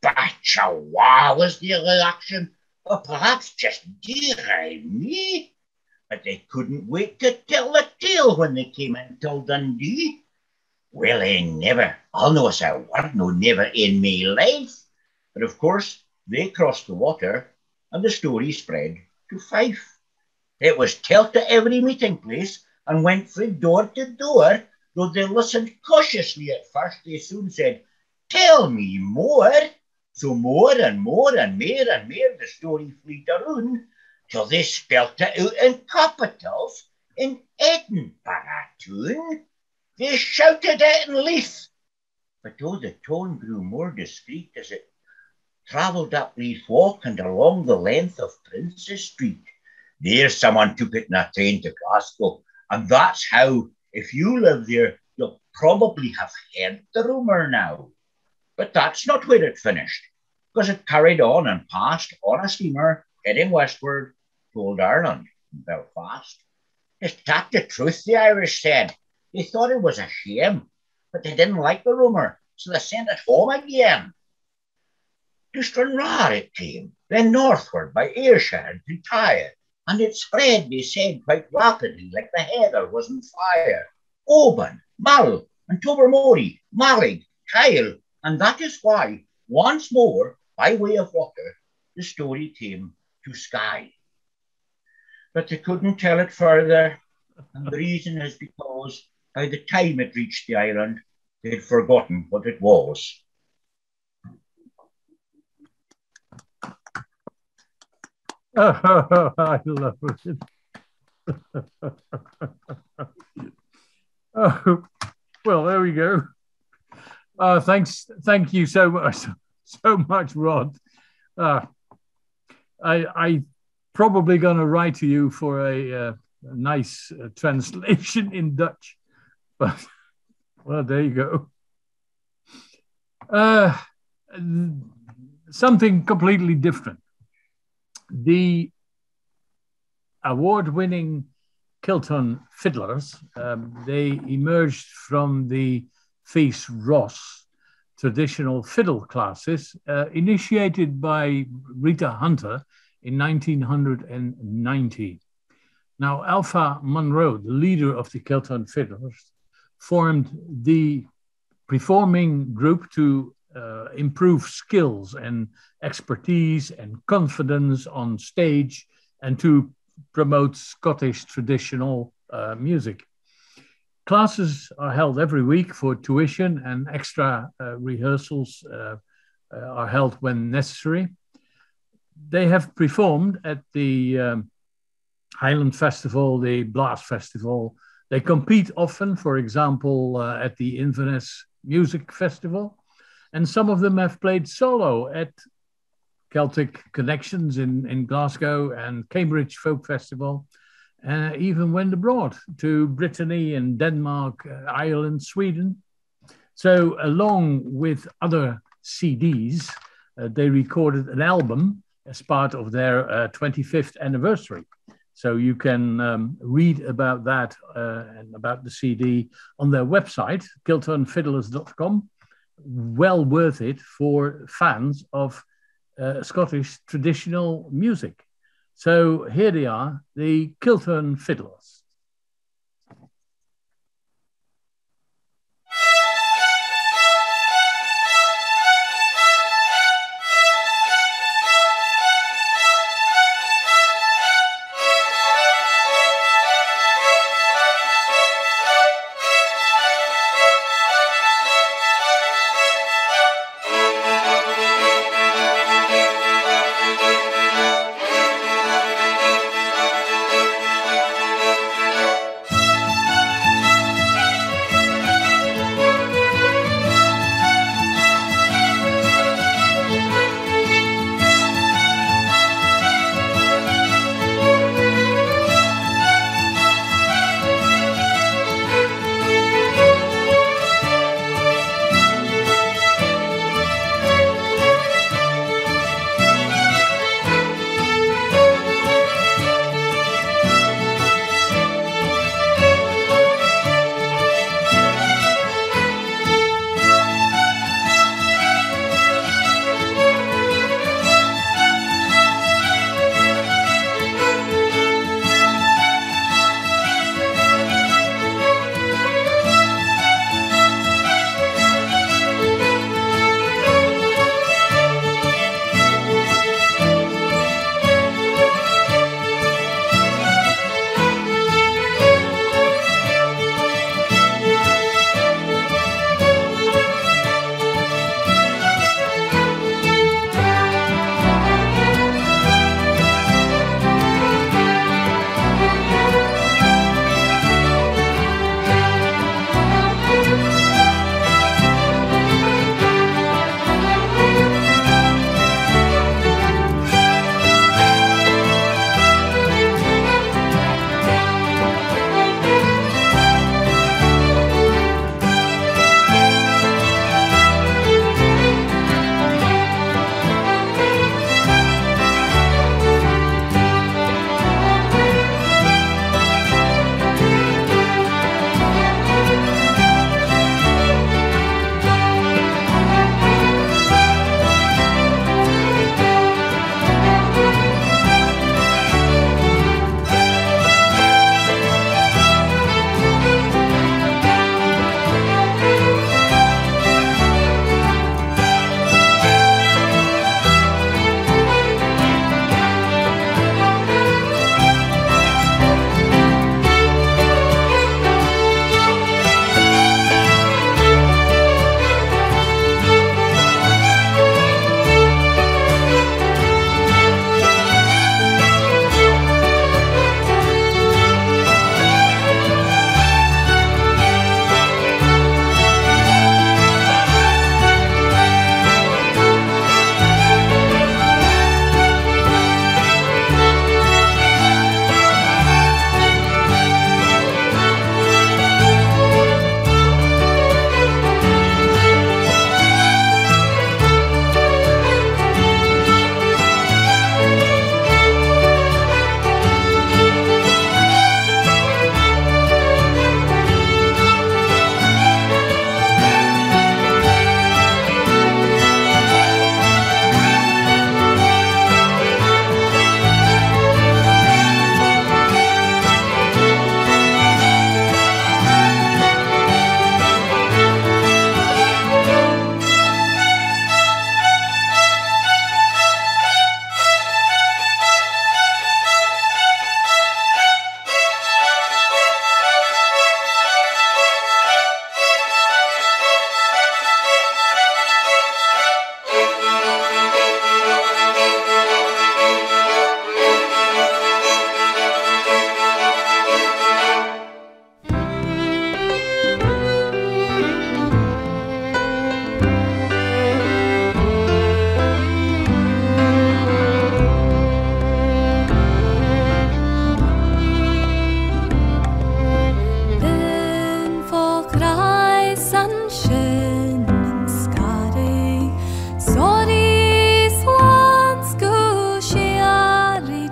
"Bachawa," was the reaction, or perhaps just dearie me. But they couldn't wait to tell the tale when they came into Dundee. "Well, I'll no say a word, no, never in me life." But of course, they crossed the water, and the story spread to Fife. It was telt at every meeting place, and went from door to door. Though they listened cautiously at first, they soon said, "Tell me more." So more and more and mair the story fleet around, till they spelt it out in capitals in Edinburgh tune. They shouted it in Leith. But though the tone grew more discreet as it travelled up Leith Walk and along the length of Princes Street, there someone took it in a train to Glasgow, and that's how, if you live there, you'll probably have heard the rumour now. But that's not where it finished, because it carried on and passed on a steamer heading westward to Old Ireland in Belfast. "It's tap the truth," the Irish said. They thought it was a shame, but they didn't like the rumour, so they sent it home again. To Stranraer it came, then northward by Ayrshire to Tyre, and it spread, they said, quite rapidly, like the heather was on fire. Oban, Mull, and Tobermory, Mallig, Kyle, and that is why, once more, by way of water, the story came to Skye. But they couldn't tell it further, and the reason is because by the time it reached the island, they'd forgotten what it was. Oh, I love it. Oh, well, there we go. Thank you so much, Rod. I probably going to write to you for a nice translation in Dutch, but well, there you go. Something completely different. The award-winning Kilton fiddlers. They emerged from the Fees Ross traditional fiddle classes, initiated by Rita Hunter in 1990. Now, Alpha Monroe, the leader of the Kilton fiddlers, formed the performing group to improve skills and expertise and confidence on stage and to promote Scottish traditional music. Classes are held every week for tuition, and extra rehearsals are held when necessary. They have performed at the Highland Festival, the Blast Festival. They compete often, for example, at the Inverness Music Festival. And some of them have played solo at Celtic Connections in Glasgow and Cambridge Folk Festival, even went abroad to Brittany and Denmark, Ireland, Sweden. So along with other CDs, they recorded an album as part of their 25th anniversary. So you can read about that and about the CD on their website, kiltonfiddlers.com. Well worth it for fans of Scottish traditional music. So here they are, the Kilton Fiddlers.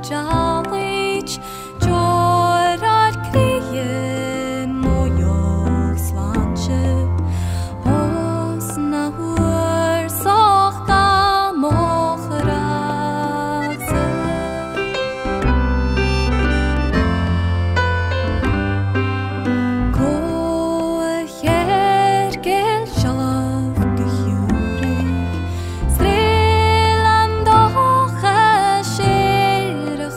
Jalich, Jorad Krien, Mojo Swanche, Os na Hur, Sochta Mochraxe. Kocher gel shalaf gehurig, Streland och shere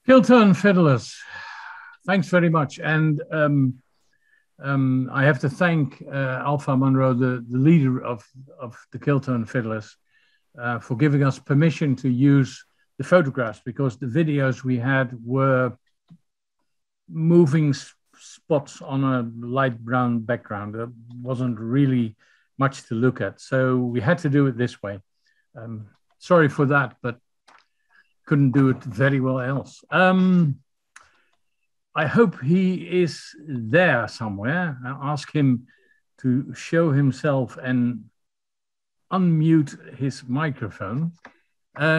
Kiltern Fiddlers, thanks very much. And I have to thank Alpha Monroe, the leader of the Kiltern Fiddlers, for giving us permission to use the photographs, because the videos we had were moving spots on a light brown background. There wasn't really much to look at. So we had to do it this way. Sorry for that, but couldn't do it very well else. I hope he is there somewhere. I'll ask him to show himself and unmute his microphone.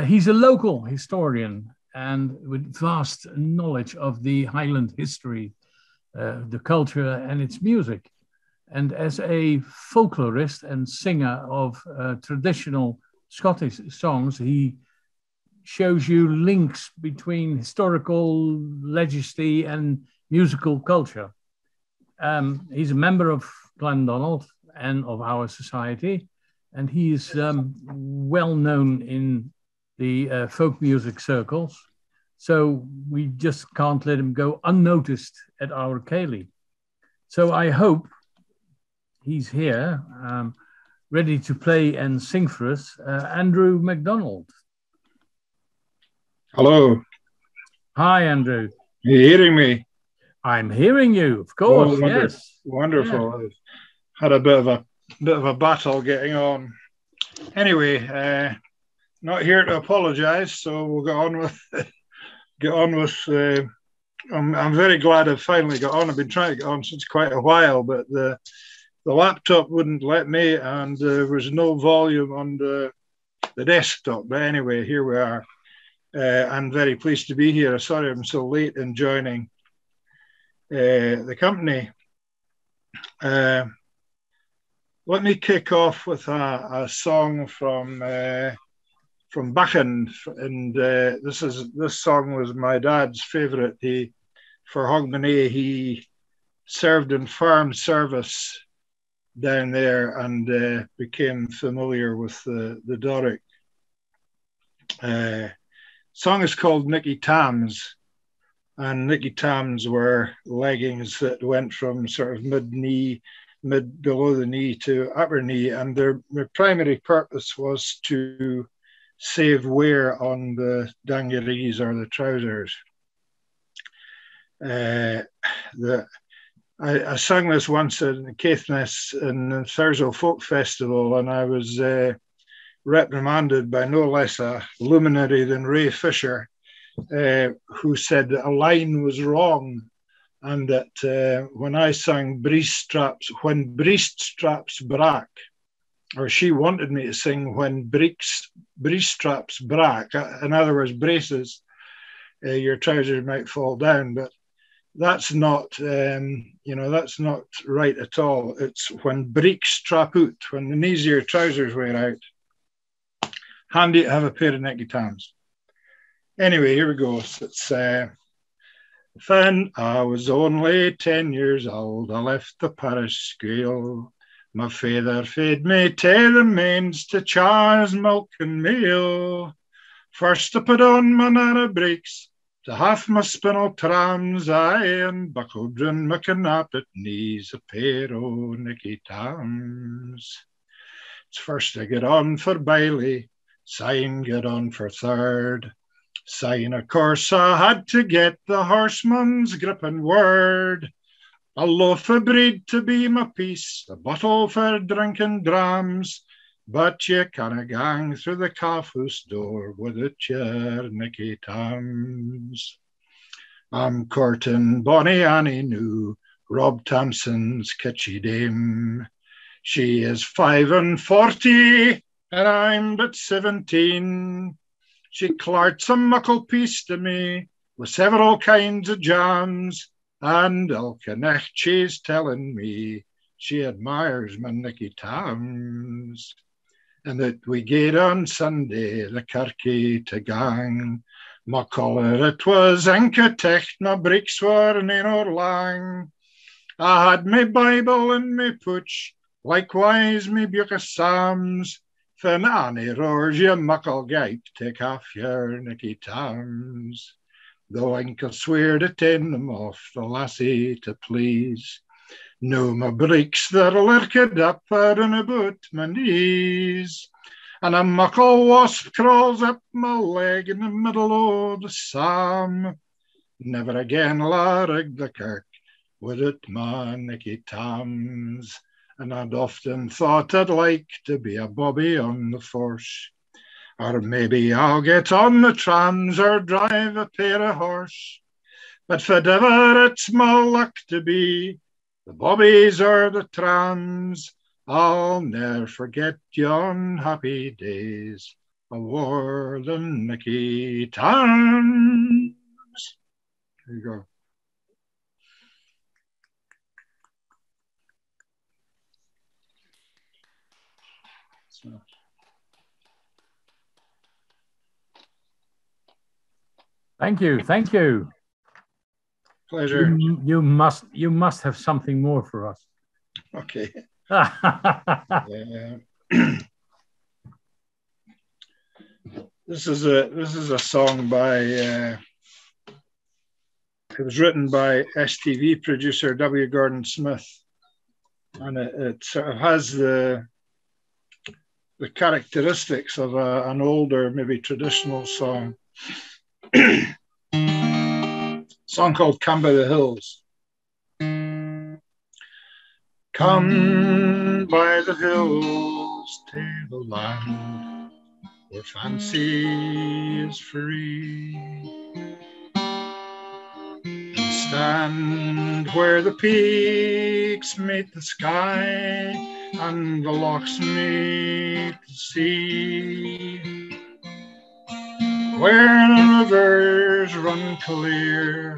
He's a local historian and with vast knowledge of the Highland history, the culture and its music. And as a folklorist and singer of traditional Scottish songs, he shows you links between historical legacy and musical culture. He's a member of Glendonald and of our society, and he is well known in the folk music circles. So we just can't let him go unnoticed at our Ceilidh. So I hope he's here, ready to play and sing for us. Andrew MacDonald. Hello. Hi, Andrew. Are you hearing me? I'm hearing you, of course. Oh, yes. Wonderful. Yeah. I've had a bit of a battle getting on. Anyway, not here to apologise, so we'll get on with. I'm very glad I've finally got on. I've been trying to get on since quite a while, but the laptop wouldn't let me, and there was no volume on the desktop. But anyway, here we are. I'm very pleased to be here. Sorry I'm so late in joining the company. Let me kick off with a song from Buchan, and this song was my dad's favourite. For Hogmanay, he served in farm service down there and became familiar with the Doric. Song is called Nicky Tams, and Nicky Tams were leggings that went from sort of mid below the knee to upper knee, and their primary purpose was to save wear on the dungarees or the trousers. I sang this once in Caithness in the Thurso Folk Festival, and I was reprimanded by no less a luminary than Ray Fisher, who said that a line was wrong, and that when I sang when breast straps brack, or she wanted me to sing when breast straps brack, in other words, braces, your trousers might fall down, but that's not, that's not right at all. It's when breeks strap out, when the knees of your trousers wear out. Handy to have a pair of Nicky Tams. Anyway, here we go. It's when I was only 10 years old, I left the parish school. My father fed me to the mains to chars, milk and meal. First I put on my narrow breeks to half my spinel trams, aye, and buckled round my knappet knees a pair o' Nicky Tams. It's first I get on for Bailey, syne get on for third. Syne, of course, I had to get the horseman's gripping word. A loaf of bread to be my peace, a bottle for drinking drams, but you canna gang through the calf house door without your Nicky Tams. I'm courting bonny Annie New, Rob Thompson's kitschy dame. She is 45 and I'm but 17. She clarts a muckle piece to me with several kinds of jams, and ilka nicht she's telling me she admires my Nicky Tams. And that we gaed on Sunday the kirkie to gang. My collar it was inca ticht, my breeks were nae lang. I had my Bible in my pooch, likewise me book of Psalms. Fin Annie roars you muckle gape, take off your Nicky Tams. though I can swear to ten them off the lassie to please. No, my breeks they're lurked up and about my knees, and a muckle wasp crawls up my leg in the middle of the psalm. Never again larrig the kirk without my Nicky Tams, and I'd often thought I'd like to be a bobby on the force, or maybe I'll get on the trams or drive a pair of horse. But for ever it's my luck to be the bobbies or the trams, I'll ne'er forget yon happy days of the Nicky Tams. There you go. So. Thank you, thank you. Pleasure. You must have something more for us. Okay. This is a song by it was written by STV producer W. Gordon Smith, and it sort of has the characteristics of an older, maybe traditional song. Song called Come by the Hills. Come by the hills to the land where fancy is free, and stand where the peaks meet the sky and the lochs meet the sea, where the rivers run clear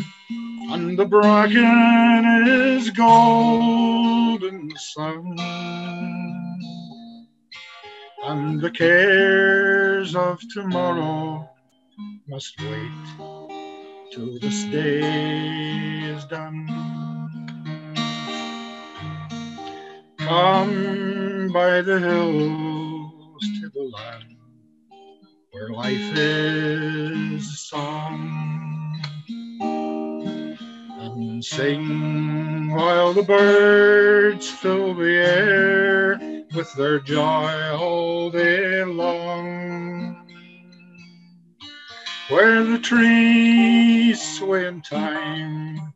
and the bracken is gold in the sun, and the cares of tomorrow must wait till this day is done. Come by the hills to the land where life is a song, and sing while the birds fill the air with their joy all day long, where the trees sway in time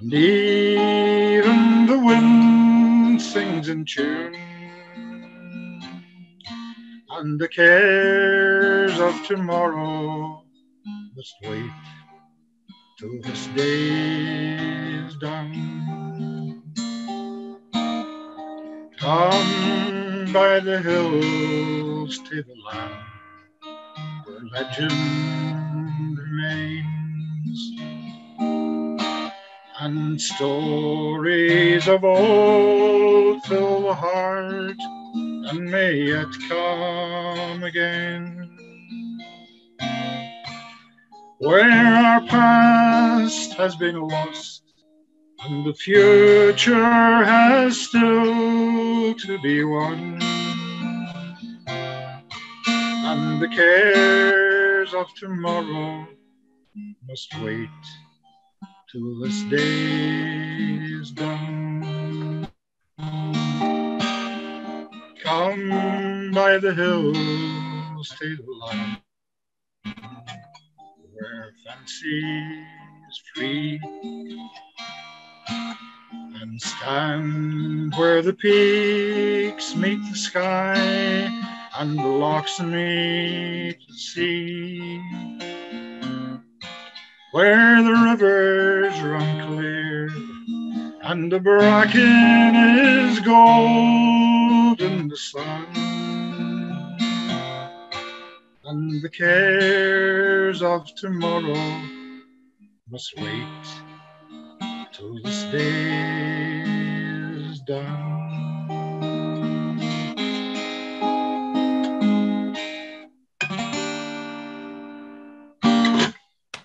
and even the wind sings in tune, and the cares of tomorrow must wait till this day is done. Come by the hills to the land where legend remains, and stories of old fill the heart and may yet come again, where our past has been lost and the future has still to be won, and the cares of tomorrow must wait till this day is done. Come by the hills to the land where fancy is free, and stand where the peaks meet the sky and the lochs meet the sea, where the rivers run clear and the bracken is gold in the sun, and the cares of tomorrow must wait till this day is done.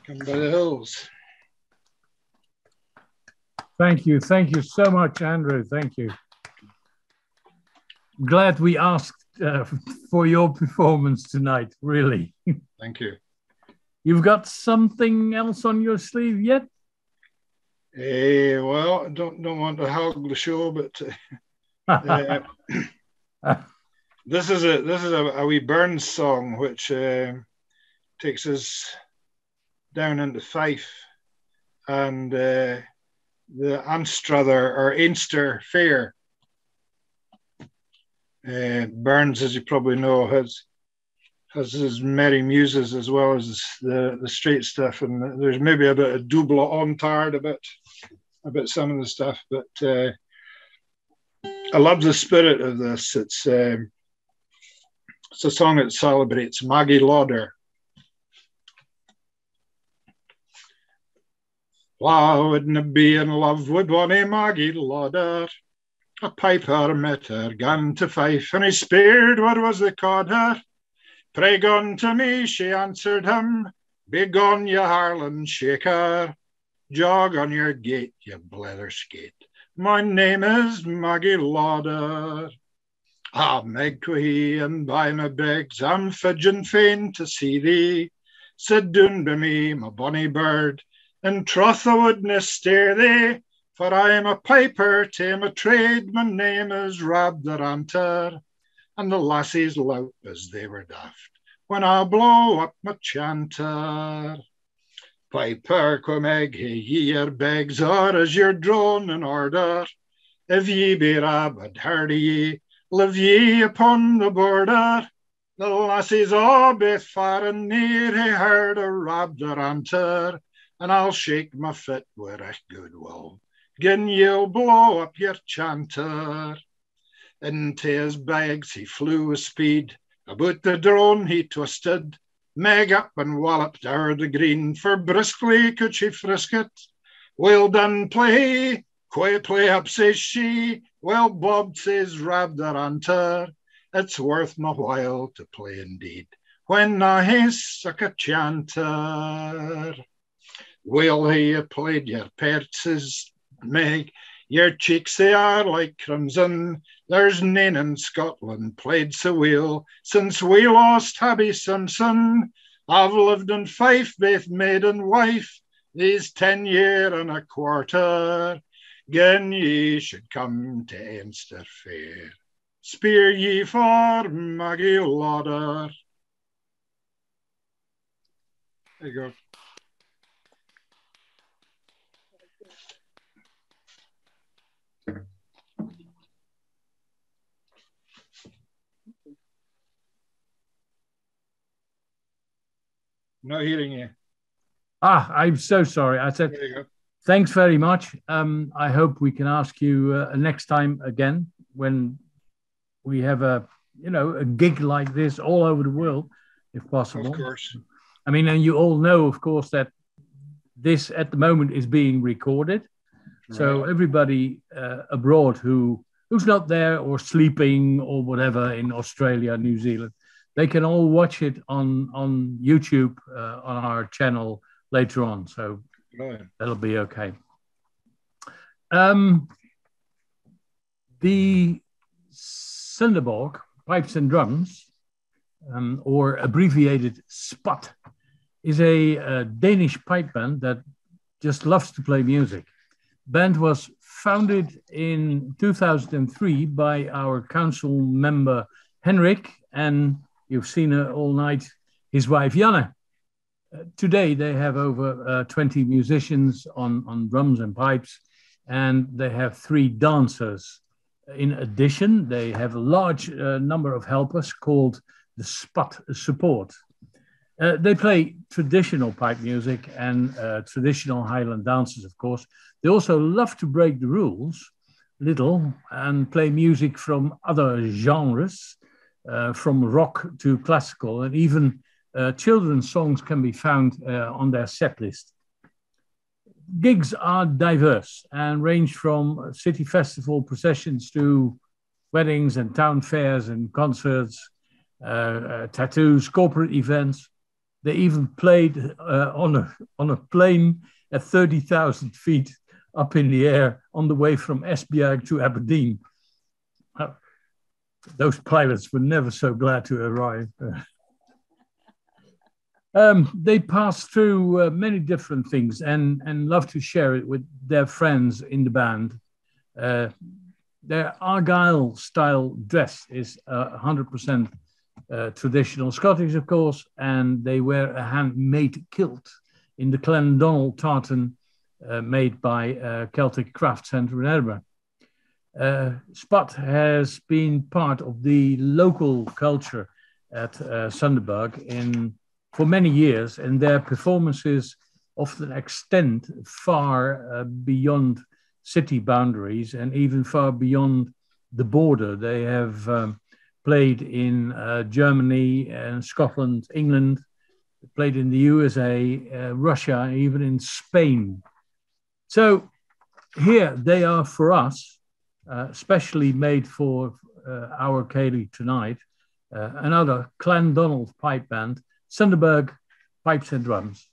Come by the hills. Thank you so much, Andrew. Thank you. Glad we asked for your performance tonight, really. Thank you. You've got something else on your sleeve yet? Well, I don't want to hog the show, but this is a wee Burns song which takes us down into Fife and the Anstruther or Einster Fair. Burns, as you probably know, has his merry muses as well as the straight stuff, and there's maybe a bit of double entendre about some of the stuff, but I love the spirit of this. It's a song that celebrates Maggie Lauder. Why wouldn't I be in love with bonny Maggie Lauder? A piper met her, gone to Fife, and he speared what was the called her. Pray gone to me, she answered him, begone, you Harlan shaker. Jog on your gait, you blether skate. My name is Maggie Lauder. Ah, Meg Quahee, and by my begs, I'm fidgin' fain to see thee. Sit down by me, my bonny bird, in troth I wouldna stare thee, for I'm a piper to my trade. My name is Rab the Ranter, and the lassies lout as they were daft when I blow up my chanter. Piper, come egg, hae ye your begs, or as your drone in order? If ye be rabid, hardy ye, live ye upon the border. The lassies all baith far and near hae heard a Rab the Ranter, and I'll shake my fit with recht good will, gin ye'll blow up your chanter. Into his bags he flew with speed, about the drone he twisted, Meg up and walloped o'er the green, for briskly could she frisk it. Well done, play, quay play up, says she. Well bobbed, says Rab the Ranter. It's worth my while to play indeed, when I hae such a chanter. Well hae ye played your part, says Meg. Your cheeks, they are like crimson. There's nane in Scotland played so well since we lost Habby Simpson. I've lived in Fife, baith maid and wife, these 10 year and a quarter. Gin ye should come to Einster Fair, spear ye for Maggie Lauder. There you go. Not hearing you. I'm so sorry. I said, thanks very much. I hope we can ask you next time again when we have a gig like this all over the world, if possible. Of course. I mean, and you all know, of course, that this at the moment is being recorded. Right. So everybody abroad who's not there or sleeping or whatever in Australia, New Zealand, they can all watch it on YouTube on our channel later on. So that'll be okay. The Cinderborg Pipes and Drums, or abbreviated SPAT, is a Danish pipe band that just loves to play music. Band was founded in 2003 by our council member Henrik, and you've seen her all night, his wife Janne. Today they have over 20 musicians on drums and pipes, and they have 3 dancers. In addition, they have a large number of helpers called the SPAT support. They play traditional pipe music and traditional Highland dances, of course. They also love to break the rules a little and play music from other genres, from rock to classical, and even children's songs can be found on their set list. Gigs are diverse and range from city festival processions to weddings and town fairs and concerts, tattoos, corporate events. They even played on a plane at 30,000 feet up in the air on the way from Esbjerg to Aberdeen. Those pilots were never so glad to arrive. They pass through many different things and love to share it with their friends in the band. Their Argyle style dress is 100% traditional Scottish, of course, and they wear a handmade kilt in the Clendonnell tartan made by Celtic Craft Centre in Edinburgh. Spot has been part of the local culture at Sunderberg for many years, and their performances often extend far beyond city boundaries and even far beyond the border. They have played in Germany and Scotland, England, played in the USA, Russia, even in Spain. So here they are for us, specially made for our Ceilidh tonight, another Clendonnell pipe band, Sunderberg Pipes and Drums.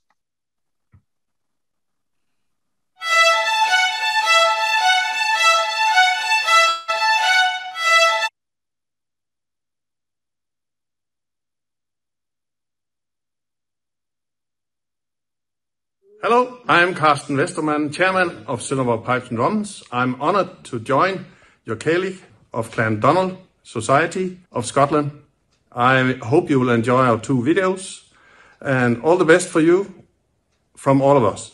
Hello, I'm Carsten Westermann, Chairman of Sunderberg Pipes and Drums. I'm honoured to join your Ceilidh of Clendonnell Society of Scotland. I hope you will enjoy our 2 videos, and all the best for you from all of us.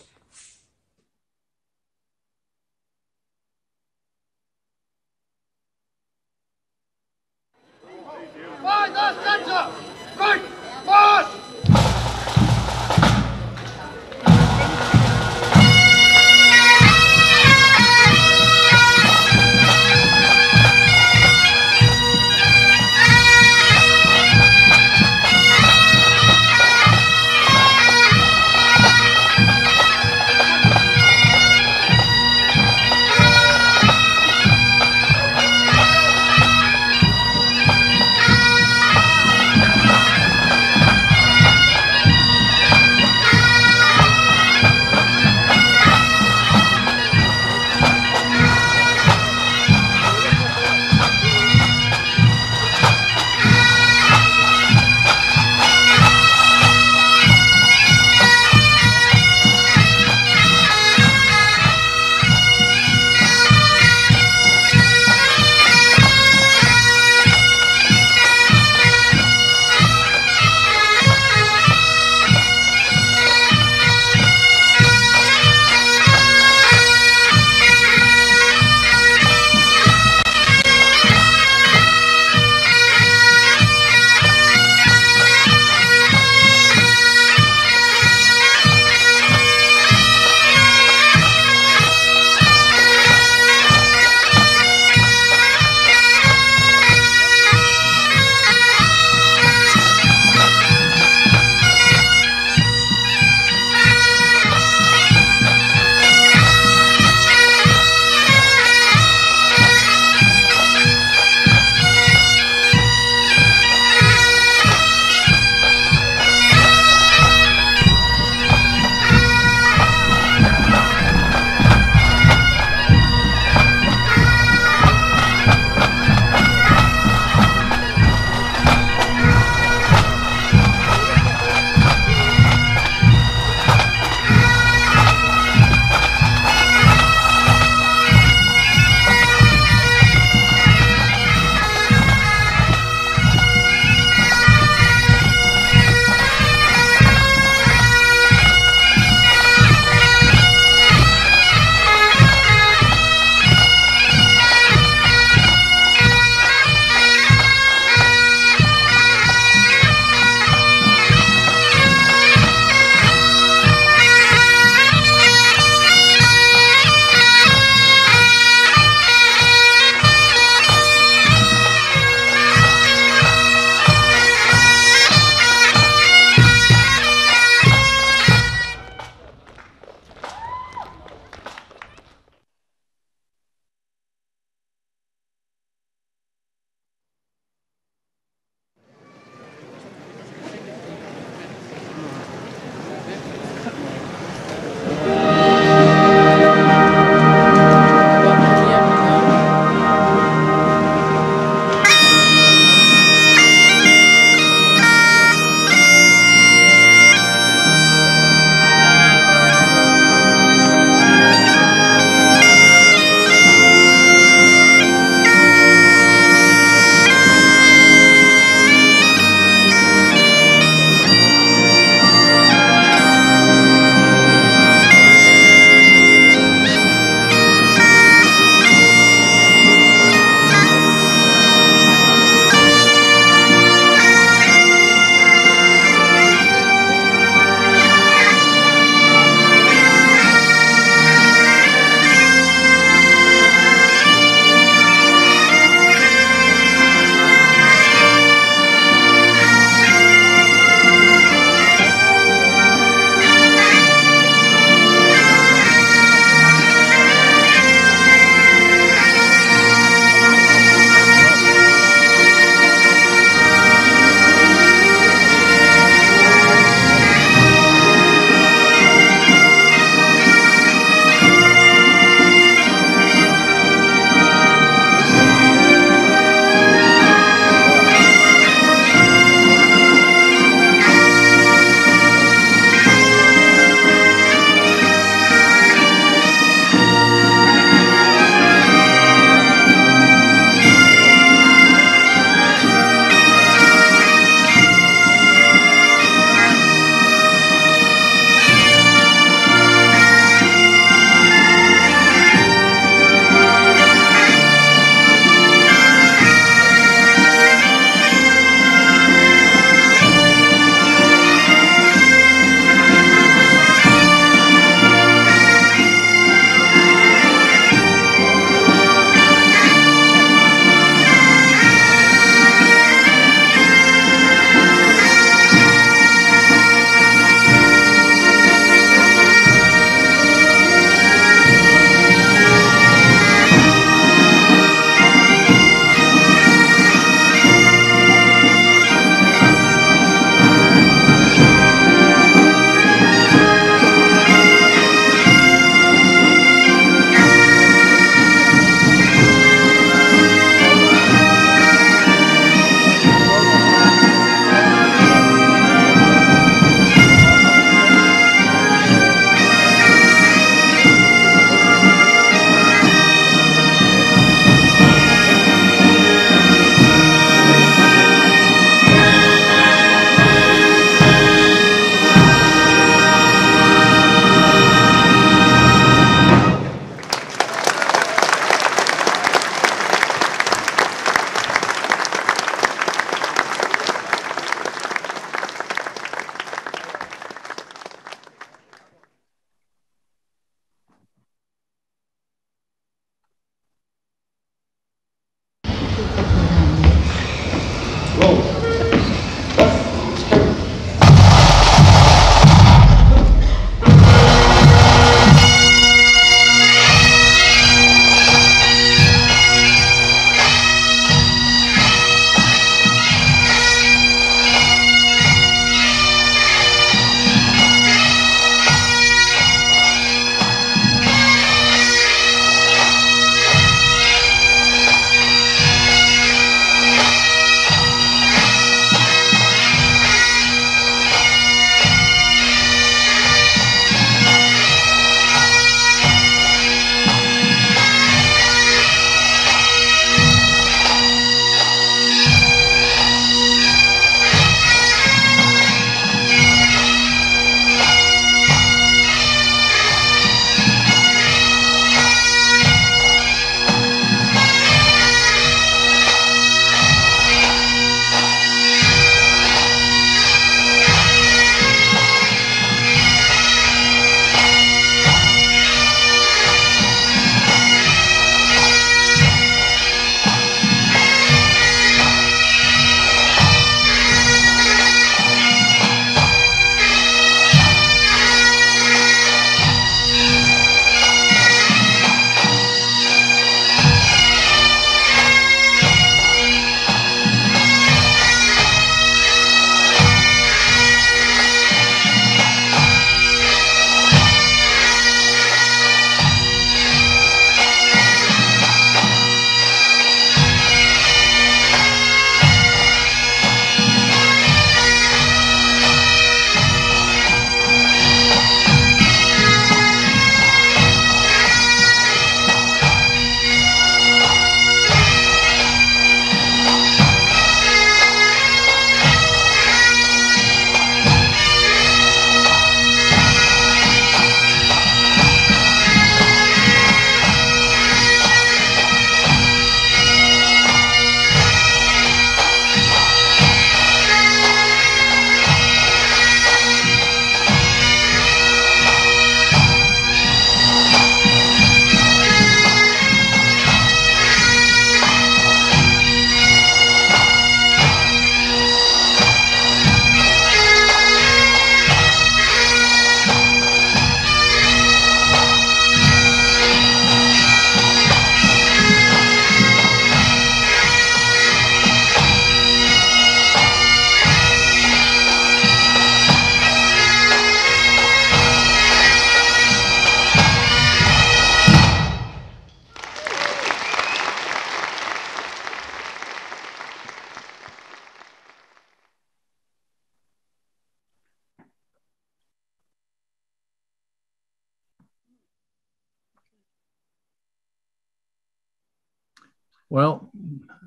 Well,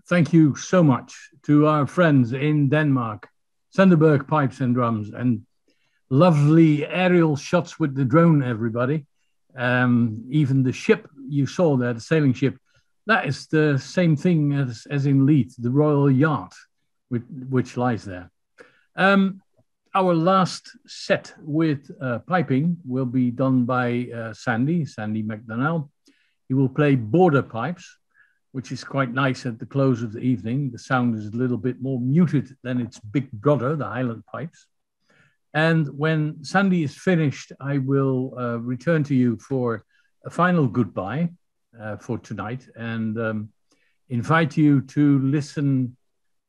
thank you so much to our friends in Denmark, Sunderberg Pipes and Drums, and lovely aerial shots with the drone, everybody. Even the ship you saw there, the sailing ship, that is the same thing as in Leith, the Royal Yacht, which lies there. Our last set with piping will be done by Sandy McDonnell. He will play border pipes, which is quite nice at the close of the evening. The sound is a little bit more muted than its big brother, the Highland pipes. And when Sandy is finished, I will return to you for a final goodbye for tonight and invite you to listen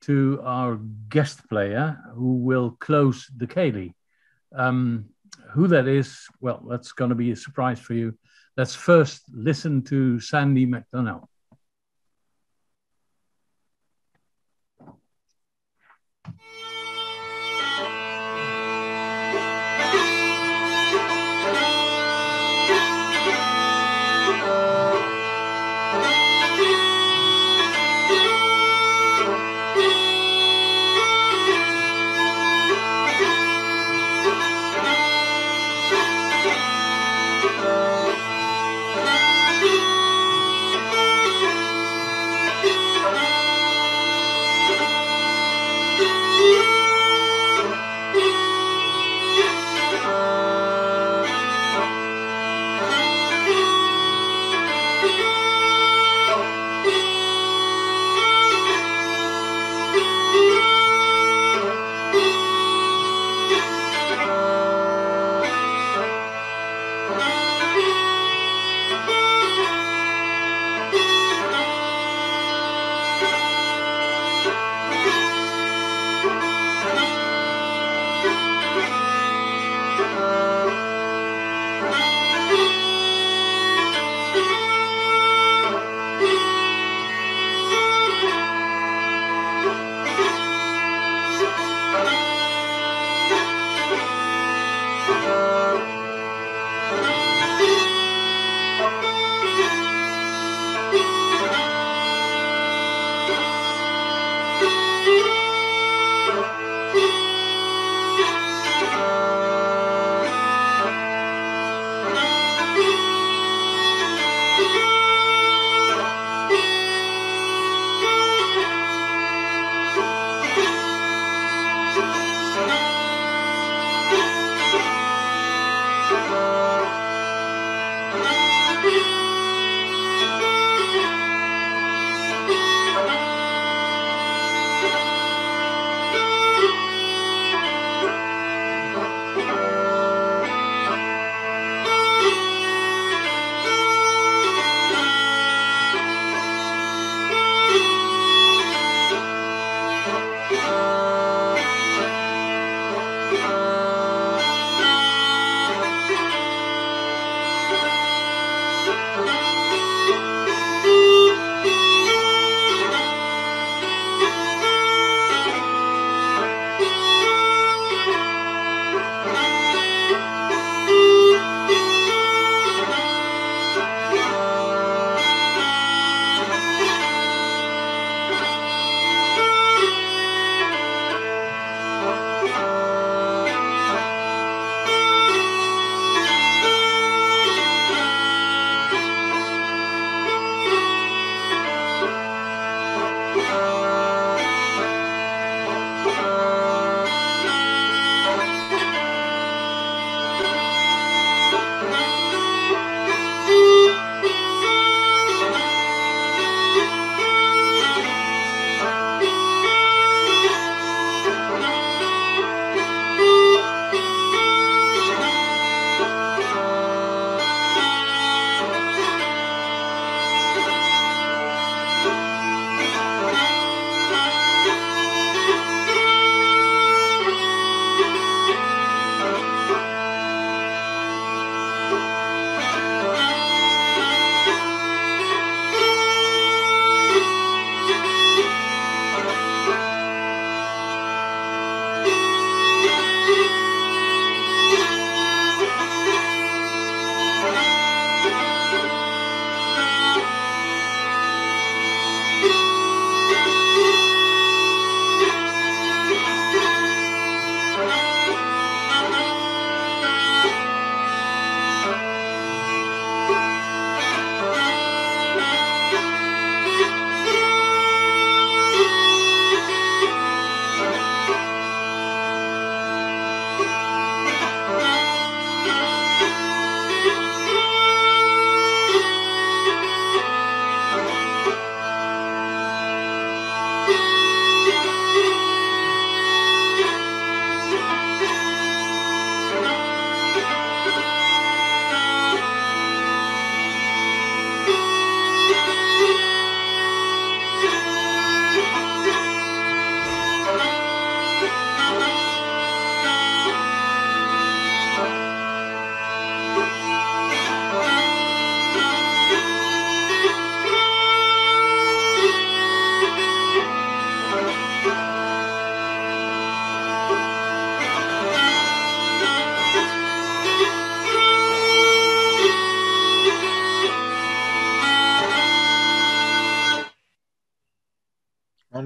to our guest player who will close the Ceilidh. Who that is, well, that's going to be a surprise for you. Let's first listen to Sandy McDonnell. Thank you.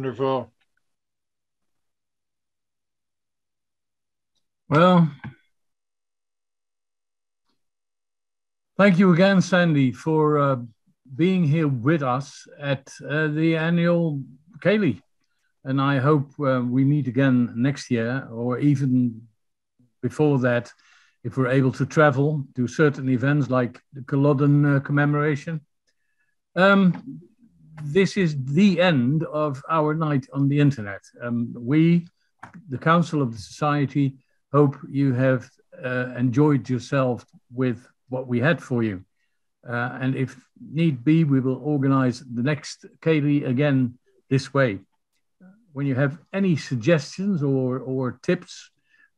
wonderful. Well, thank you again, Sandy, for being here with us at the annual Ceilidh. And I hope we meet again next year, or even before that, if we're able to travel to certain events like the Culloden commemoration. This is the end of our night on the internet. We, the Council of the Society, hope you have enjoyed yourself with what we had for you. And if need be, we will organize the next Ceilidh again this way. When you have any suggestions or tips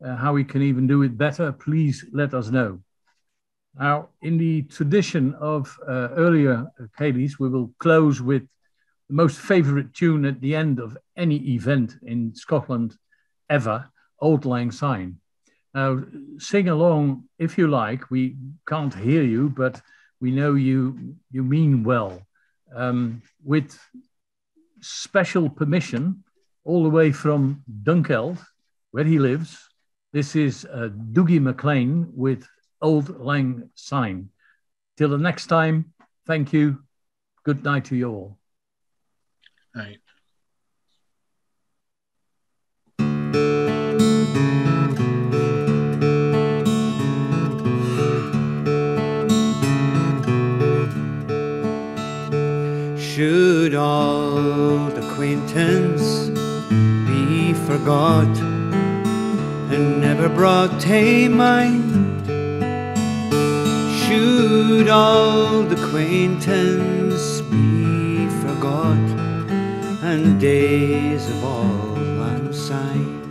how we can even do it better, please let us know. Now, in the tradition of earlier Ceilidhs, we will close with the most favorite tune at the end of any event in Scotland ever, Auld Lang Syne. Now, sing along if you like. We can't hear you, but we know you mean well. With special permission, all the way from Dunkeld, where he lives, this is Dougie MacLean with Auld Lang Syne. Till the next time, thank you. Good night to you all. Night. Should old acquaintance be forgot and never brought to mind? Should old acquaintance be forgot and days of Auld Lang Syne?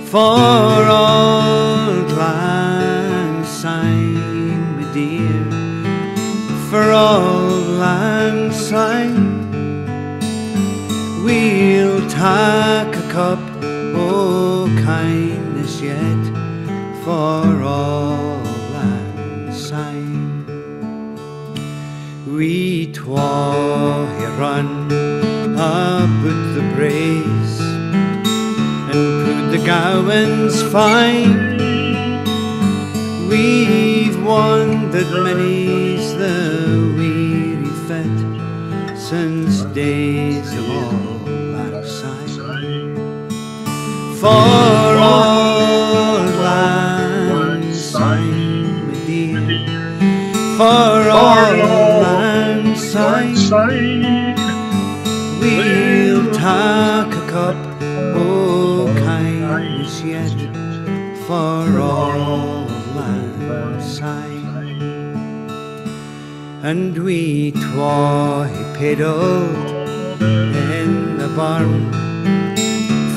For Auld Lang Syne, my dear, for Auld Lang Syne, we'll take a cup o' kindness yet for Auld Lang Syne. We twa hae run about the braes and put the gowans fine. We've wandered many's the weary fit since days of Auld Lang Syne. For Auld Lang Syne, my dear, for Auld Lang Syne, we'll take a cup o' kindness yet for Auld Lang Syne. And we twa hae pedalled in the barn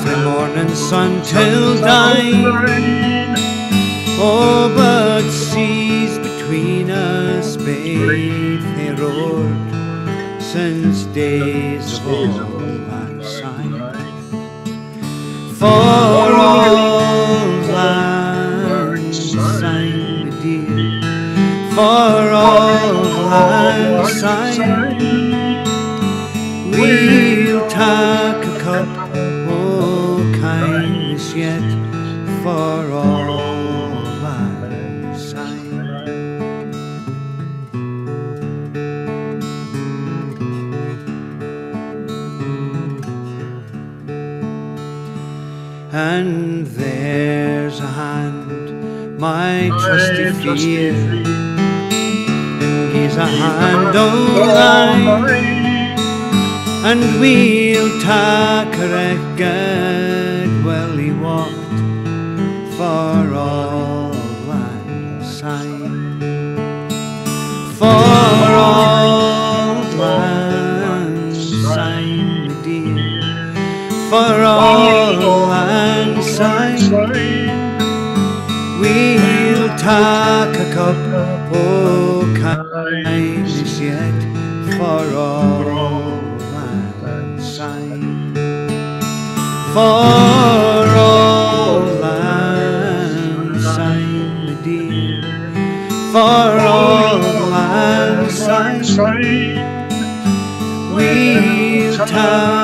from morning sun till dine. Oh, but seas between us, babe, they roared since days of Auld Lang Syne. For Auld Lang Syne, my dear, for Auld Lang Syne, we'll take a cup o' kindness yet for Auld Lang Syne. And there's a hand, my trusty fear, and gives a hand o' thine, and we'll take a good welly walk for Auld Lang Syne. For Auld Lang Syne, my dear, for Auld Lang Syne, we'll take a cup o' kindness yet for Auld Lang Syne. For Auld Lang Syne, my dear, for Auld Lang Syne, we'll take